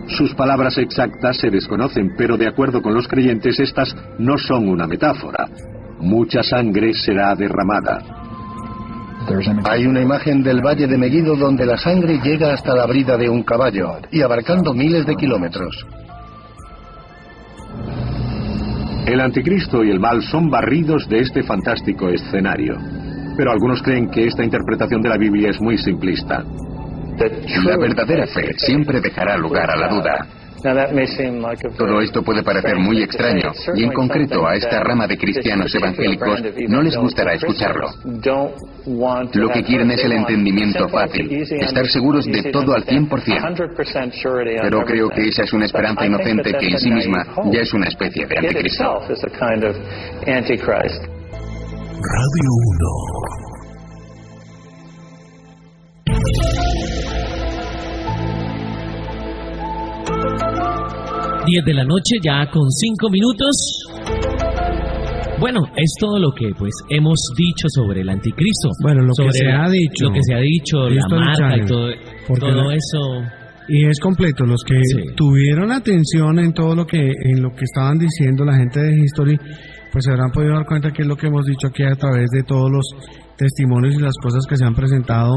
Sus palabras exactas se desconocen, pero de acuerdo con los creyentes, estas no son una metáfora. Mucha sangre será derramada. Hay una imagen del Valle de Megiddo donde la sangre llega hasta la brida de un caballo y abarcando miles de kilómetros. El anticristo y el mal son barridos de este fantástico escenario. Pero algunos creen que esta interpretación de la Biblia es muy simplista. La verdadera fe siempre dejará lugar a la duda. Todo esto puede parecer muy extraño, y en concreto a esta rama de cristianos evangélicos no les gustará escucharlo. Lo que quieren es el entendimiento fácil, estar seguros de todo al 100%. Pero creo que esa es una esperanza inocente que en sí misma ya es una especie de anticristo. Radio 10 de la noche, ya con 5 minutos. Bueno, es todo lo que pues hemos dicho sobre el anticristo. Bueno, lo sobre que se ha dicho. Lo que se ha dicho, la History marca Channel, y todo eso. Y es completo. Los que tuvieron atención en todo lo que estaban diciendo la gente de History, pues se habrán podido dar cuenta que es lo que hemos dicho aquí a través de todos los testimonios y las cosas que se han presentado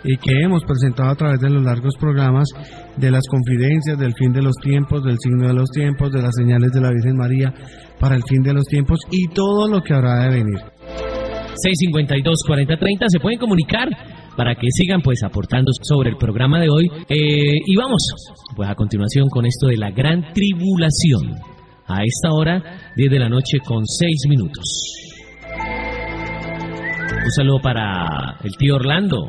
y que hemos presentado a través de los largos programas de las confidencias del fin de los tiempos, del signo de los tiempos, de las señales de la Virgen María para el fin de los tiempos y todo lo que habrá de venir. 652-4030, se pueden comunicar para que sigan pues aportando sobre el programa de hoy. Y vamos pues a continuación con esto de la gran tribulación. A esta hora, 10 de la noche con 6 minutos. Un saludo para el tío Orlando,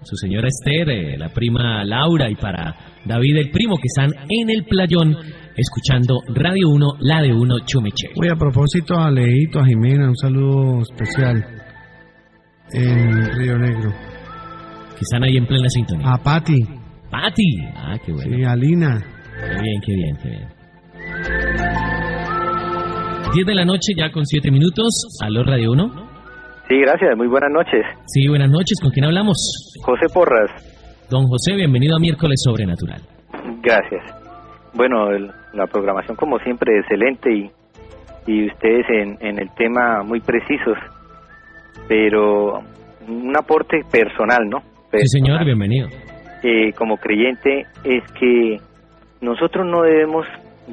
su señora Esther, la prima Laura y para David el primo que están en el playón escuchando Radio 1, la de uno Chumeche. Oye, a propósito a Leito, a Jimena, un saludo especial en Río Negro. Que están ahí en plena sintonía. A Pati. Pati. Qué bueno. Sí, a Lina. Qué bien. 10 de la noche ya con 7 minutos. Aló Radio 1. Sí, gracias, muy buenas noches. Sí, buenas noches, ¿con quién hablamos? José Porras. Don José, bienvenido a Miércoles Sobrenatural. Gracias. Bueno, la programación como siempre excelente y ustedes en el tema muy precisos, pero un aporte personal, ¿no? Personal. Sí, señor, bienvenido. Como creyente es que nosotros no debemos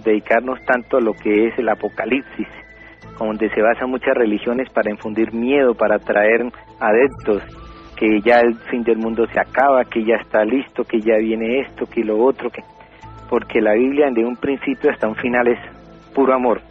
dedicarnos tanto a lo que es el apocalipsis, donde se basan muchas religiones para infundir miedo, para atraer adeptos, que ya el fin del mundo se acaba, que ya está listo, que ya viene esto, que lo otro, porque la Biblia de un principio hasta un final es puro amor.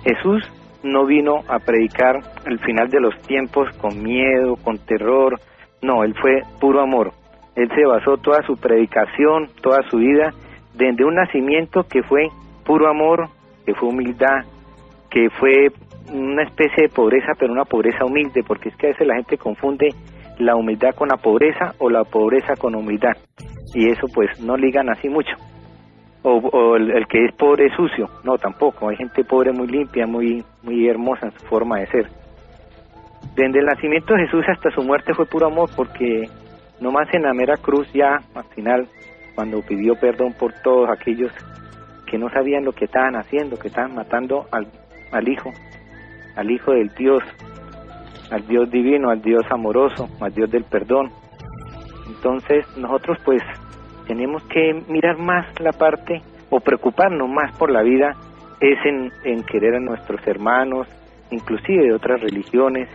Jesús no vino a predicar el final de los tiempos con miedo, con terror, no, él fue puro amor. Él se basó toda su predicación, toda su vida, desde un nacimiento que fue puro amor, que fue humildad, que fue una especie de pobreza, pero una pobreza humilde, porque es que a veces la gente confunde la humildad con la pobreza o la pobreza con humildad, y eso pues no ligan así mucho. O el que es pobre es sucio, no, tampoco. Hay gente pobre muy limpia, muy hermosa en su forma de ser. Desde el nacimiento de Jesús hasta su muerte fue puro amor, porque nomás en la mera cruz ya, al final, cuando pidió perdón por todos aquellos que no sabían lo que estaban haciendo, que estaban matando al Hijo del Dios, al Dios divino, al Dios amoroso, al Dios del perdón. Entonces nosotros pues tenemos que mirar más la parte, o preocuparnos más por la vida, es en querer a nuestros hermanos, inclusive de otras religiones,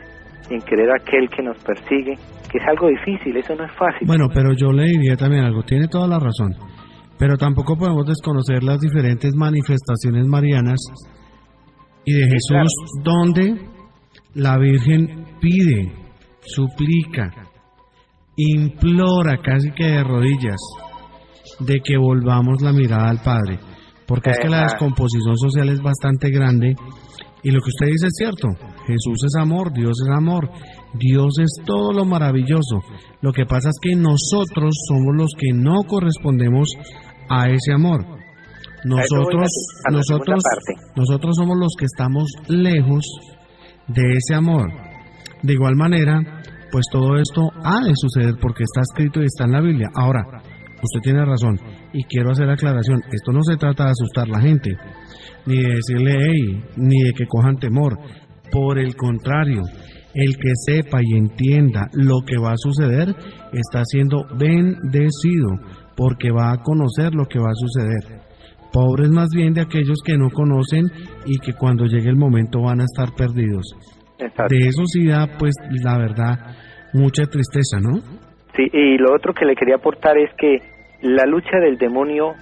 en querer a aquel que nos persigue, que es algo difícil, eso no es fácil. Bueno, pero yo le diría también algo, tiene toda la razón, pero tampoco podemos desconocer las diferentes manifestaciones marianas y de Jesús, claro, donde la Virgen pide, suplica, implora casi que de rodillas de que volvamos la mirada al Padre, porque es que la descomposición social es bastante grande y lo que usted dice es cierto. Jesús es amor, Dios es todo lo maravilloso. Lo que pasa es que nosotros somos los que no correspondemos a ese amor. Nosotros somos los que estamos lejos de ese amor. De igual manera, pues todo esto ha de suceder porque está escrito y está en la Biblia. Ahora, usted tiene razón y quiero hacer aclaración. Esto no se trata de asustar a la gente, ni de decirle hey, ni de que cojan temor. Por el contrario, el que sepa y entienda lo que va a suceder está siendo bendecido porque va a conocer lo que va a suceder. Pobres más bien de aquellos que no conocen y que cuando llegue el momento van a estar perdidos. Exacto. De eso sí da, pues, la verdad, mucha tristeza, ¿no? Sí, y lo otro que le quería aportar es que la lucha del demonio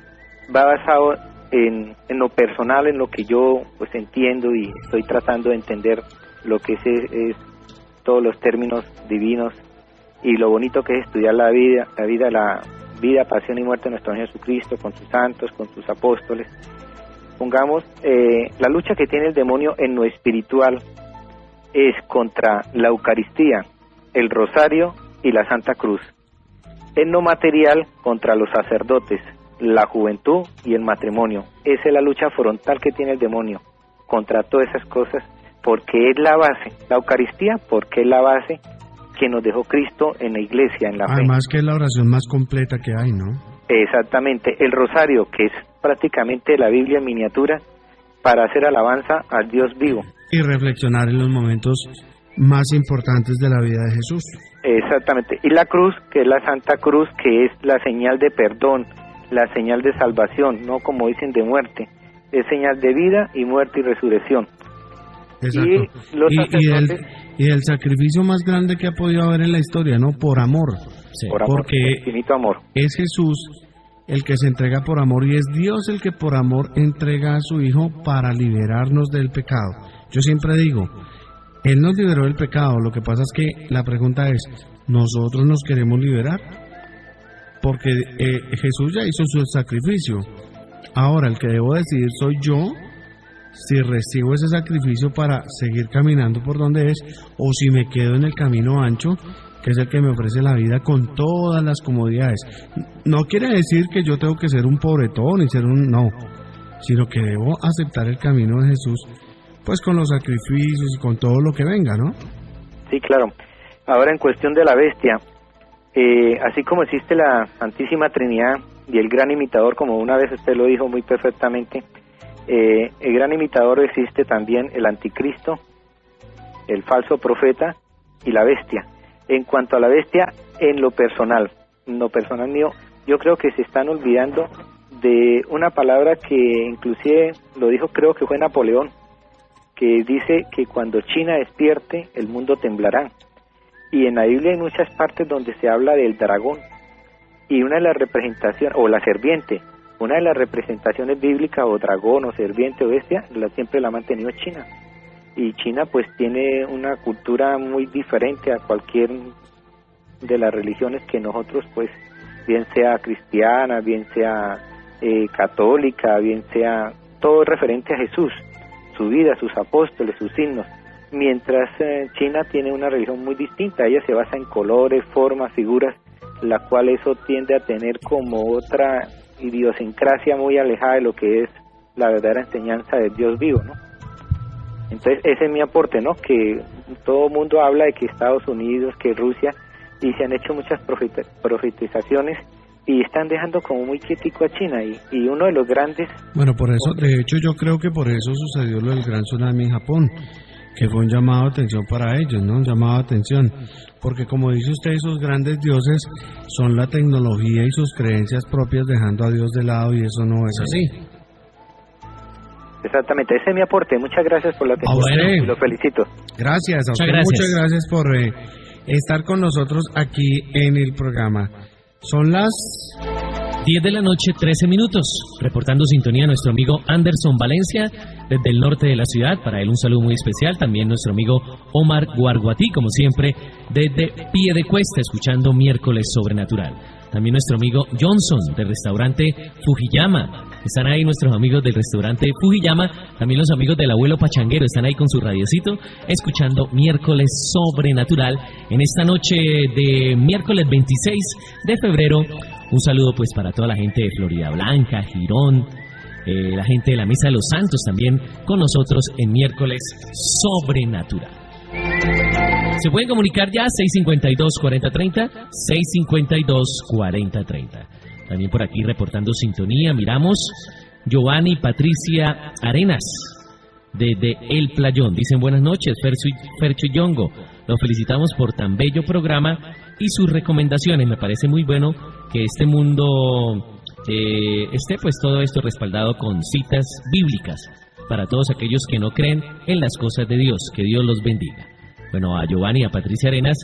va basado en lo personal, en lo que yo pues entiendo y estoy tratando de entender lo que es todos los términos divinos y lo bonito que es estudiar la vida, pasión y muerte de nuestro Señor Jesucristo con sus santos, con sus apóstoles. Pongamos, la lucha que tiene el demonio en lo espiritual es contra la Eucaristía, el Rosario y la Santa Cruz. En lo material, contra los sacerdotes, la juventud y el matrimonio. Esa es la lucha frontal que tiene el demonio contra todas esas cosas, porque es la base, la Eucaristía, porque es la base que nos dejó Cristo en la iglesia, en la fe. Además que es la oración más completa que hay, ¿no? Exactamente, el rosario, que es prácticamente la Biblia en miniatura, para hacer alabanza al Dios vivo. Y reflexionar en los momentos más importantes de la vida de Jesús. Exactamente, y la cruz, que es la Santa Cruz, que es la señal de perdón, la señal de salvación, no como dicen de muerte, es señal de vida y muerte y resurrección. Exacto. Y el sacrificio más grande que ha podido haber en la historia, ¿no? Por amor. Sí. Por amor, porque infinito amor. Es Jesús el que se entrega por amor y es Dios el que por amor entrega a su Hijo para liberarnos del pecado. Yo siempre digo, Él nos liberó del pecado, lo que pasa es que la pregunta es, ¿nosotros nos queremos liberar? porque Jesús ya hizo su sacrificio. Ahora el que debo decidir soy yo, si recibo ese sacrificio para seguir caminando por donde es, o si me quedo en el camino ancho, que es el que me ofrece la vida con todas las comodidades. No quiere decir que yo tengo que ser un pobretón y ser no, sino que debo aceptar el camino de Jesús, pues con los sacrificios y con todo lo que venga, ¿no? Sí, claro. Ahora, en cuestión de la bestia, así como existe la Santísima Trinidad y el gran imitador, como una vez usted lo dijo muy perfectamente, el gran imitador, existe también el anticristo, el falso profeta y la bestia. En cuanto a la bestia, en lo personal mío, yo creo que se están olvidando de una palabra que inclusive lo dijo, creo que fue Napoleón, que dice que cuando China despierte, el mundo temblará. Y en la Biblia hay muchas partes donde se habla del dragón, y una de las representaciones, o la serpiente, una de las representaciones bíblicas, o dragón, o serpiente, o bestia, siempre la ha mantenido China. Y China pues tiene una cultura muy diferente a cualquier de las religiones que nosotros, pues, bien sea cristiana, bien sea católica, bien sea todo referente a Jesús, su vida, sus apóstoles, sus signos. Mientras China tiene una religión muy distinta, ella se basa en colores, formas, figuras, la cual eso tiende a tener como otra idiosincrasia muy alejada de lo que es la verdadera enseñanza del Dios vivo, ¿no? Entonces ese es mi aporte, ¿no? Que todo el mundo habla de que Estados Unidos, que Rusia, y se han hecho muchas profetizaciones y están dejando como muy quietico a China, y uno de los grandes... Bueno, por eso, de hecho yo creo que por eso sucedió lo del gran tsunami en Japón, que fue un llamado de atención para ellos, ¿no? Un llamado de atención, porque como dice usted, esos grandes dioses son la tecnología y sus creencias propias, dejando a Dios de lado, y eso no es así. Exactamente, ese es mi aporte. Muchas gracias por la atención y lo felicito. Gracias a usted, muchas gracias por estar con nosotros aquí en el programa. Son las 10 de la noche, 13 minutos. Reportando sintonía nuestro amigo Anderson Valencia desde el norte de la ciudad. Para él un saludo muy especial. También nuestro amigo Omar Guarguatí, como siempre, desde Piedecuesta, escuchando Miércoles Sobrenatural. También nuestro amigo Johnson del restaurante Fujiyama. Están ahí nuestros amigos del restaurante Fujiyama. También los amigos del abuelo Pachanguero están ahí con su radiocito, escuchando Miércoles Sobrenatural en esta noche de miércoles 26 de febrero. Un saludo pues para toda la gente de Florida Blanca, Girón, la gente de la Mesa de los Santos también con nosotros en Miércoles Sobrenatural. Se pueden comunicar ya 652-4030, 652-4030. También por aquí reportando sintonía, miramos Giovanni Patricia Arenas desde El Playón. Dicen buenas noches, Fercho y Yongo. Los felicitamos por tan bello programa y sus recomendaciones. Me parece muy bueno que este mundo esté pues todo esto respaldado con citas bíblicas para todos aquellos que no creen en las cosas de Dios. Que Dios los bendiga. Bueno, a Giovanni y a Patricia Arenas,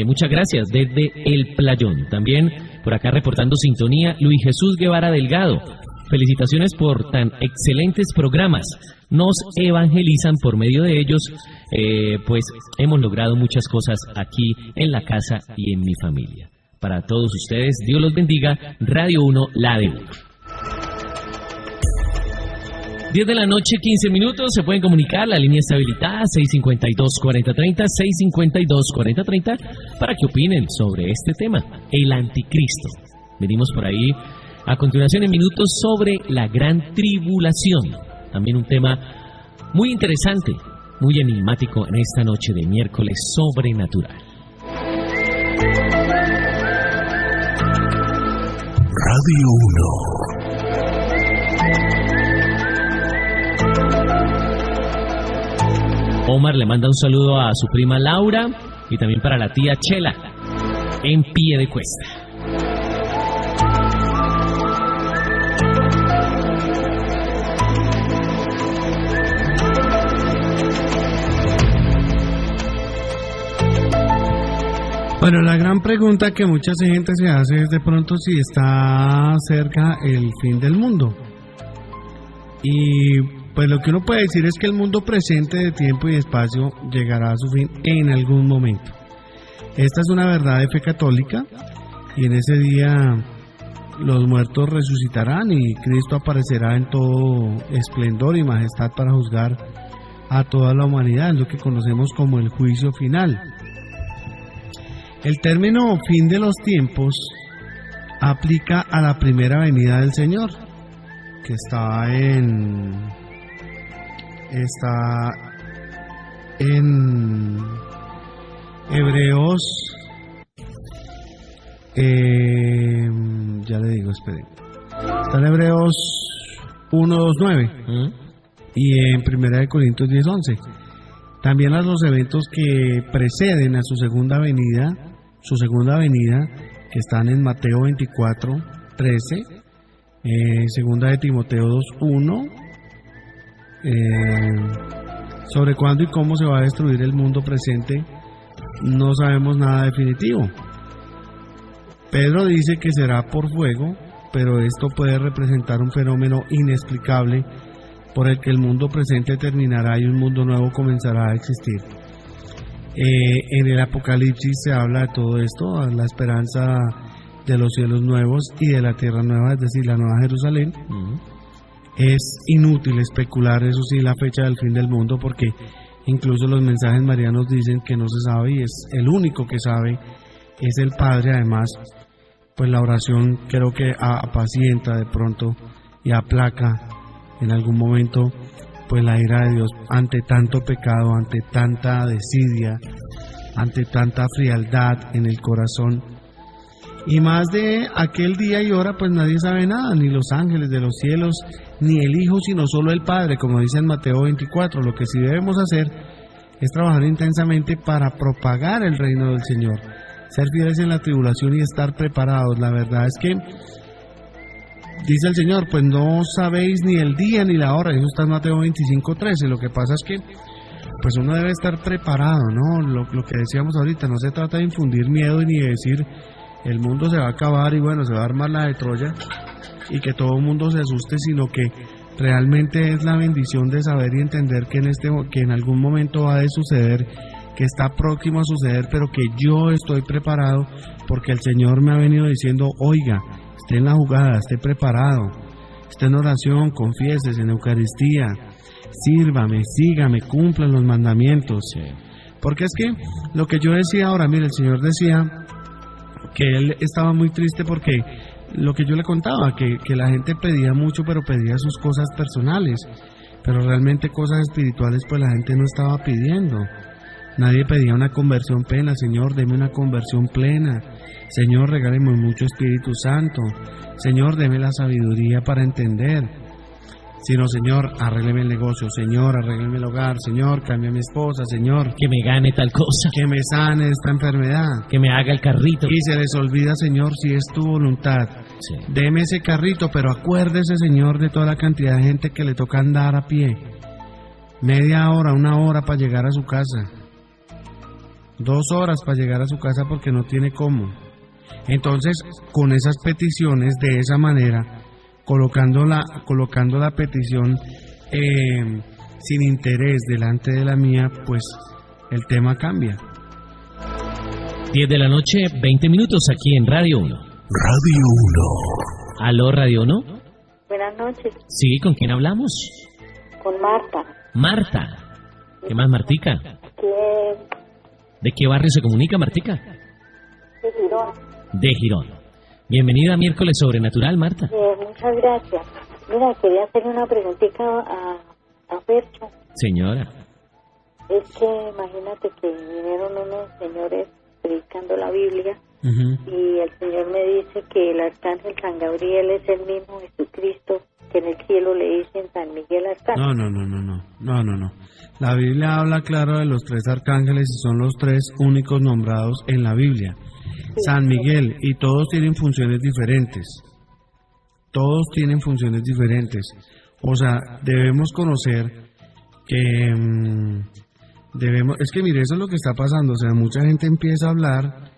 muchas gracias desde El Playón. También por acá reportando sintonía, Luis Jesús Guevara Delgado. Felicitaciones por tan excelentes programas. Nos evangelizan por medio de ellos, pues hemos logrado muchas cosas aquí en la casa y en mi familia. Para todos ustedes, Dios los bendiga. Radio 1, la de 1. 10 de la noche, 15 minutos, se pueden comunicar, la línea está habilitada, 652-4030, 652-4030, para que opinen sobre este tema, el anticristo. Venimos por ahí a continuación en minutos sobre la gran tribulación, también un tema muy interesante, muy enigmático en esta noche de miércoles sobrenatural. Radio 1. Omar le manda un saludo a su prima Laura y también para la tía Chela en Piedecuesta. Bueno, la gran pregunta que mucha gente se hace es de pronto si está cerca el fin del mundo. Y pues lo que uno puede decir es que el mundo presente de tiempo y espacio llegará a su fin en algún momento. Esta es una verdad de fe católica y en ese día los muertos resucitarán y Cristo aparecerá en todo esplendor y majestad para juzgar a toda la humanidad, es lo que conocemos como el juicio final. El término fin de los tiempos aplica a la primera venida del Señor, que está en Hebreos, ya le digo, esperen, está en Hebreos 1:2:9 y en 1 Corintios 10:11. También a los eventos que preceden a su segunda venida, que están en Mateo 24:13, segunda de Timoteo 2:1, sobre cuándo y cómo se va a destruir el mundo presente, no sabemos nada definitivo. Pedro dice que será por fuego, pero esto puede representar un fenómeno inexplicable por el que el mundo presente terminará y un mundo nuevo comenzará a existir. En el Apocalipsis se habla de todo esto, la esperanza de los cielos nuevos y de la tierra nueva, es decir, la nueva Jerusalén. Es inútil especular, eso sí, la fecha del fin del mundo, porque incluso los mensajes marianos dicen que no se sabe, y es el único que sabe, es el Padre. Además, pues la oración creo que apacienta de pronto y aplaca en algún momento pues la ira de Dios ante tanto pecado, ante tanta desidia, ante tanta frialdad en el corazón. Y más de aquel día y hora pues nadie sabe nada, ni los ángeles de los cielos, ni el Hijo, sino solo el Padre, como dice en Mateo 24. Lo que sí debemos hacer es trabajar intensamente para propagar el reino del Señor, ser fieles en la tribulación y estar preparados. La verdad es que dice el Señor, pues no sabéis ni el día ni la hora, eso está en Mateo 25:13. Lo que pasa es que pues uno debe estar preparado, ¿no? Lo que decíamos ahorita, no se trata de infundir miedo ni de decir el mundo se va a acabar y bueno, se va a armar la de Troya y que todo el mundo se asuste, sino que realmente es la bendición de saber y entender que en algún momento va a suceder, que está próximo a suceder, pero que yo estoy preparado porque el Señor me ha venido diciendo, oiga, esté en la jugada, esté preparado, esté en oración, confieses en Eucaristía, sírvame, sígame, cumplan los mandamientos. Porque es que lo que yo decía ahora, mire, el Señor decía que Él estaba muy triste porque lo que yo le contaba, que la gente pedía mucho, pero pedía sus cosas personales, pero realmente cosas espirituales pues la gente no estaba pidiendo. Nadie pedía una conversión plena. Señor, deme una conversión plena. Señor, regáleme mucho Espíritu Santo. Señor, deme la sabiduría para entender. Sino, Señor, arrégleme el negocio. Señor, arrégleme el hogar. Señor, cambie a mi esposa. Señor, que me gane tal cosa, que me sane esta enfermedad, que me haga el carrito. Y se les olvida, Señor, si es tu voluntad. Sí. Deme ese carrito, pero acuérdese, Señor, de toda la cantidad de gente que le toca andar a pie. Media hora, 1 hora para llegar a su casa. 2 horas para llegar a su casa porque no tiene cómo. Entonces, con esas peticiones, de esa manera, colocando la petición sin interés delante de la mía, pues el tema cambia. 10 de la noche, 20 minutos aquí en Radio 1. Radio 1. ¿Aló, Radio 1? Buenas noches. Sí, ¿con quién hablamos? Con Marta. Marta. ¿Qué más, Martica? ¿De qué barrio se comunica, Martica? De Girón. De Girón. Bienvenida a Miércoles Sobrenatural, Marta. Muchas gracias. Mira, quería hacerle una preguntita a Percho. Señora. Es que imagínate que vinieron unos señores predicando la Biblia y el Señor me dice que el arcángel San Gabriel es el mismo Jesucristo, que en el cielo le dicen San Miguel Arcángel. No. La Biblia habla claro de los 3 arcángeles y son los 3 únicos nombrados en la Biblia. Sí, San Miguel, y todos tienen funciones diferentes. Todos tienen funciones diferentes. O sea, debemos conocer que es que mire, eso es lo que está pasando. O sea, mucha gente empieza a hablar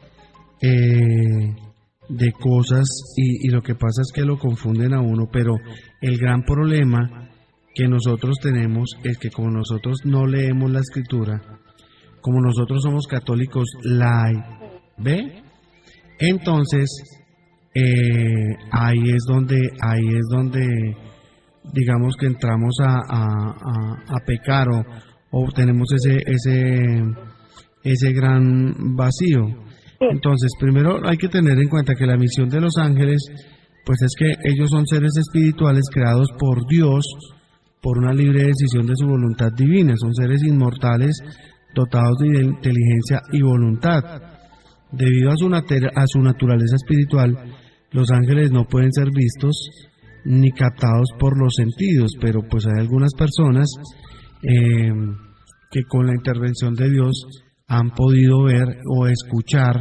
de cosas y lo que pasa es que lo confunden a uno, pero el gran problema que nosotros tenemos es que como nosotros no leemos la Escritura, como nosotros somos católicos light, ¿ve? Entonces ahí es donde digamos que entramos a pecar o tenemos ese gran vacío. Entonces, primero hay que tener en cuenta que la misión de los ángeles, pues es que ellos son seres espirituales creados por Dios por una libre decisión de su voluntad divina. Son seres inmortales dotados de inteligencia y voluntad. Debido a su naturaleza espiritual, los ángeles no pueden ser vistos ni captados por los sentidos, pero pues hay algunas personas que con la intervención de Dios han podido ver o escuchar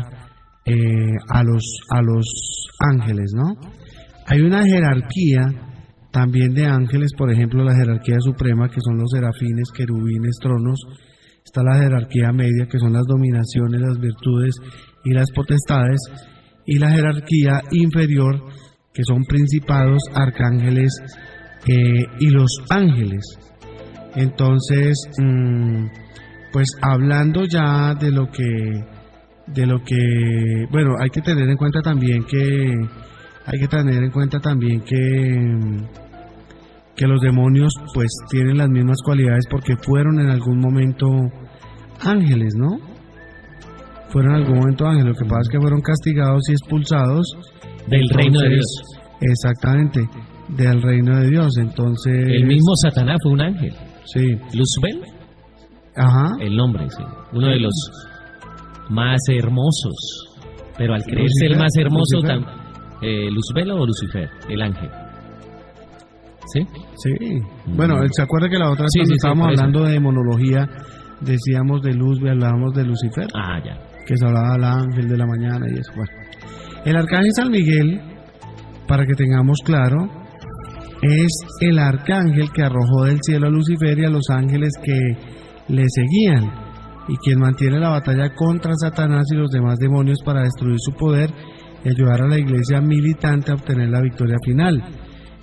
a los ángeles, ¿no? Hay una jerarquía también de ángeles, por ejemplo, la jerarquía suprema, que son los serafines, querubines, tronos. Está la jerarquía media, que son las dominaciones, las virtudes y las potestades. Y la jerarquía inferior, que son principados, arcángeles y los ángeles. Entonces, pues hablando ya de lo que, bueno, hay que tener en cuenta también que los demonios pues tienen las mismas cualidades porque fueron en algún momento ángeles, ¿no? Fueron en algún momento ángeles, lo que pasa es que fueron castigados y expulsados del reino de Dios. Exactamente, del reino de Dios. Entonces, el mismo Satanás fue un ángel. Sí. Luzbel. Ajá. El nombre, sí. Uno de los más hermosos. Pero al creerse el más hermoso, ¿Luzbel o Lucifer? El ángel. ¿Sí? Sí. Bueno, ¿se acuerda que la otra vez cuando estábamos hablando de demonología, decíamos de Luzbel, hablábamos de Lucifer? Ah, ya. Que se hablaba del ángel de la mañana y eso. Bueno, el arcángel San Miguel, para que tengamos claro, es el arcángel que arrojó del cielo a Lucifer y a los ángeles que le seguían, y quien mantiene la batalla contra Satanás y los demás demonios para destruir su poder y ayudar a la iglesia militante a obtener la victoria final.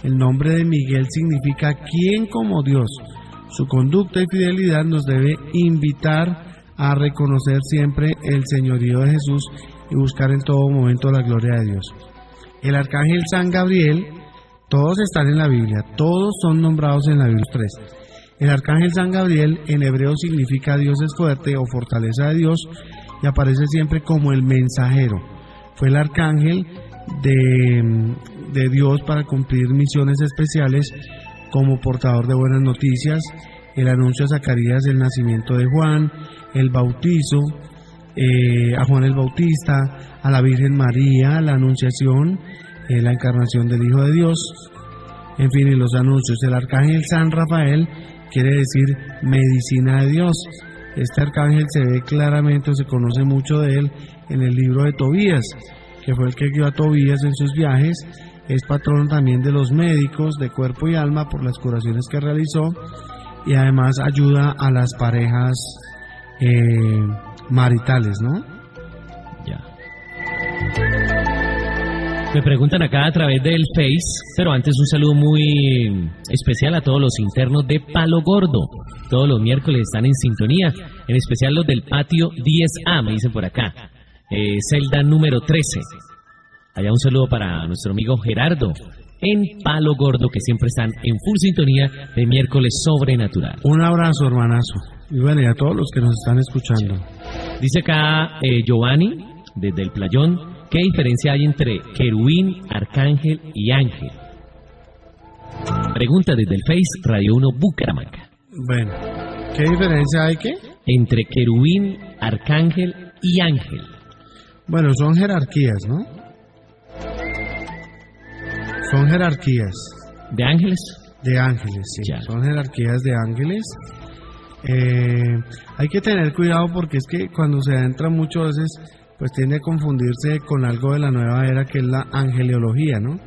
El nombre de Miguel significa quien como Dios. Su conducta y fidelidad nos debe invitar a reconocer siempre el señorío de Jesús y buscar en todo momento la gloria de Dios. El arcángel San Gabriel, todos están en la Biblia, todos son nombrados en la Biblia 3. El arcángel San Gabriel en hebreo significa Dios es fuerte o fortaleza de Dios y aparece siempre como el mensajero. Fue el arcángel de Dios para cumplir misiones especiales como portador de buenas noticias, el anuncio a Zacarías del nacimiento de Juan, el bautizo, a Juan el Bautista, a la Virgen María, la anunciación, la encarnación del Hijo de Dios, en fin, y los anuncios. El arcángel San Rafael quiere decir medicina de Dios. Este arcángel se ve claramente o se conoce mucho de él en el libro de Tobías, que fue el que guió a Tobías en sus viajes. Es patrono también de los médicos de cuerpo y alma por las curaciones que realizó y además ayuda a las parejas maritales, ¿no? Ya. Me preguntan acá a través del Face, pero antes un saludo muy especial a todos los internos de Palo Gordo. Todos los miércoles están en sintonía, en especial los del patio 10A, me dicen por acá. Celda número 13. Allá un saludo para nuestro amigo Gerardo en Palo Gordo, que siempre están en full sintonía de miércoles sobrenatural. Un abrazo, hermanazo. Y bueno, y a todos los que nos están escuchando. Dice acá Giovanni, desde el Playón, ¿qué diferencia hay entre querubín, arcángel y ángel? Pregunta desde el Face, Radio 1 Bucaramanga. Bueno, ¿qué diferencia hay qué? Entre querubín, arcángel y ángel. Bueno, son jerarquías, ¿no? Son jerarquías. ¿De ángeles? De ángeles, sí. Ya. Son jerarquías de ángeles. Hay que tener cuidado porque es que cuando se adentra mucho a veces, pues tiende a confundirse con algo de la nueva era que es la angeleología, ¿no?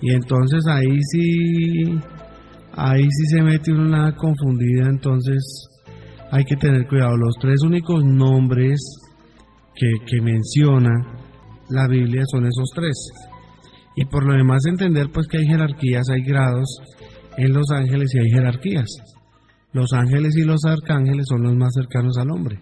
Y entonces ahí sí se mete una confundida, entonces hay que tener cuidado. Los tres únicos nombres que menciona la Biblia son esos tres. Y por lo demás entender pues que hay jerarquías, hay grados en los ángeles y hay jerarquías. Los ángeles y los arcángeles son los más cercanos al hombre.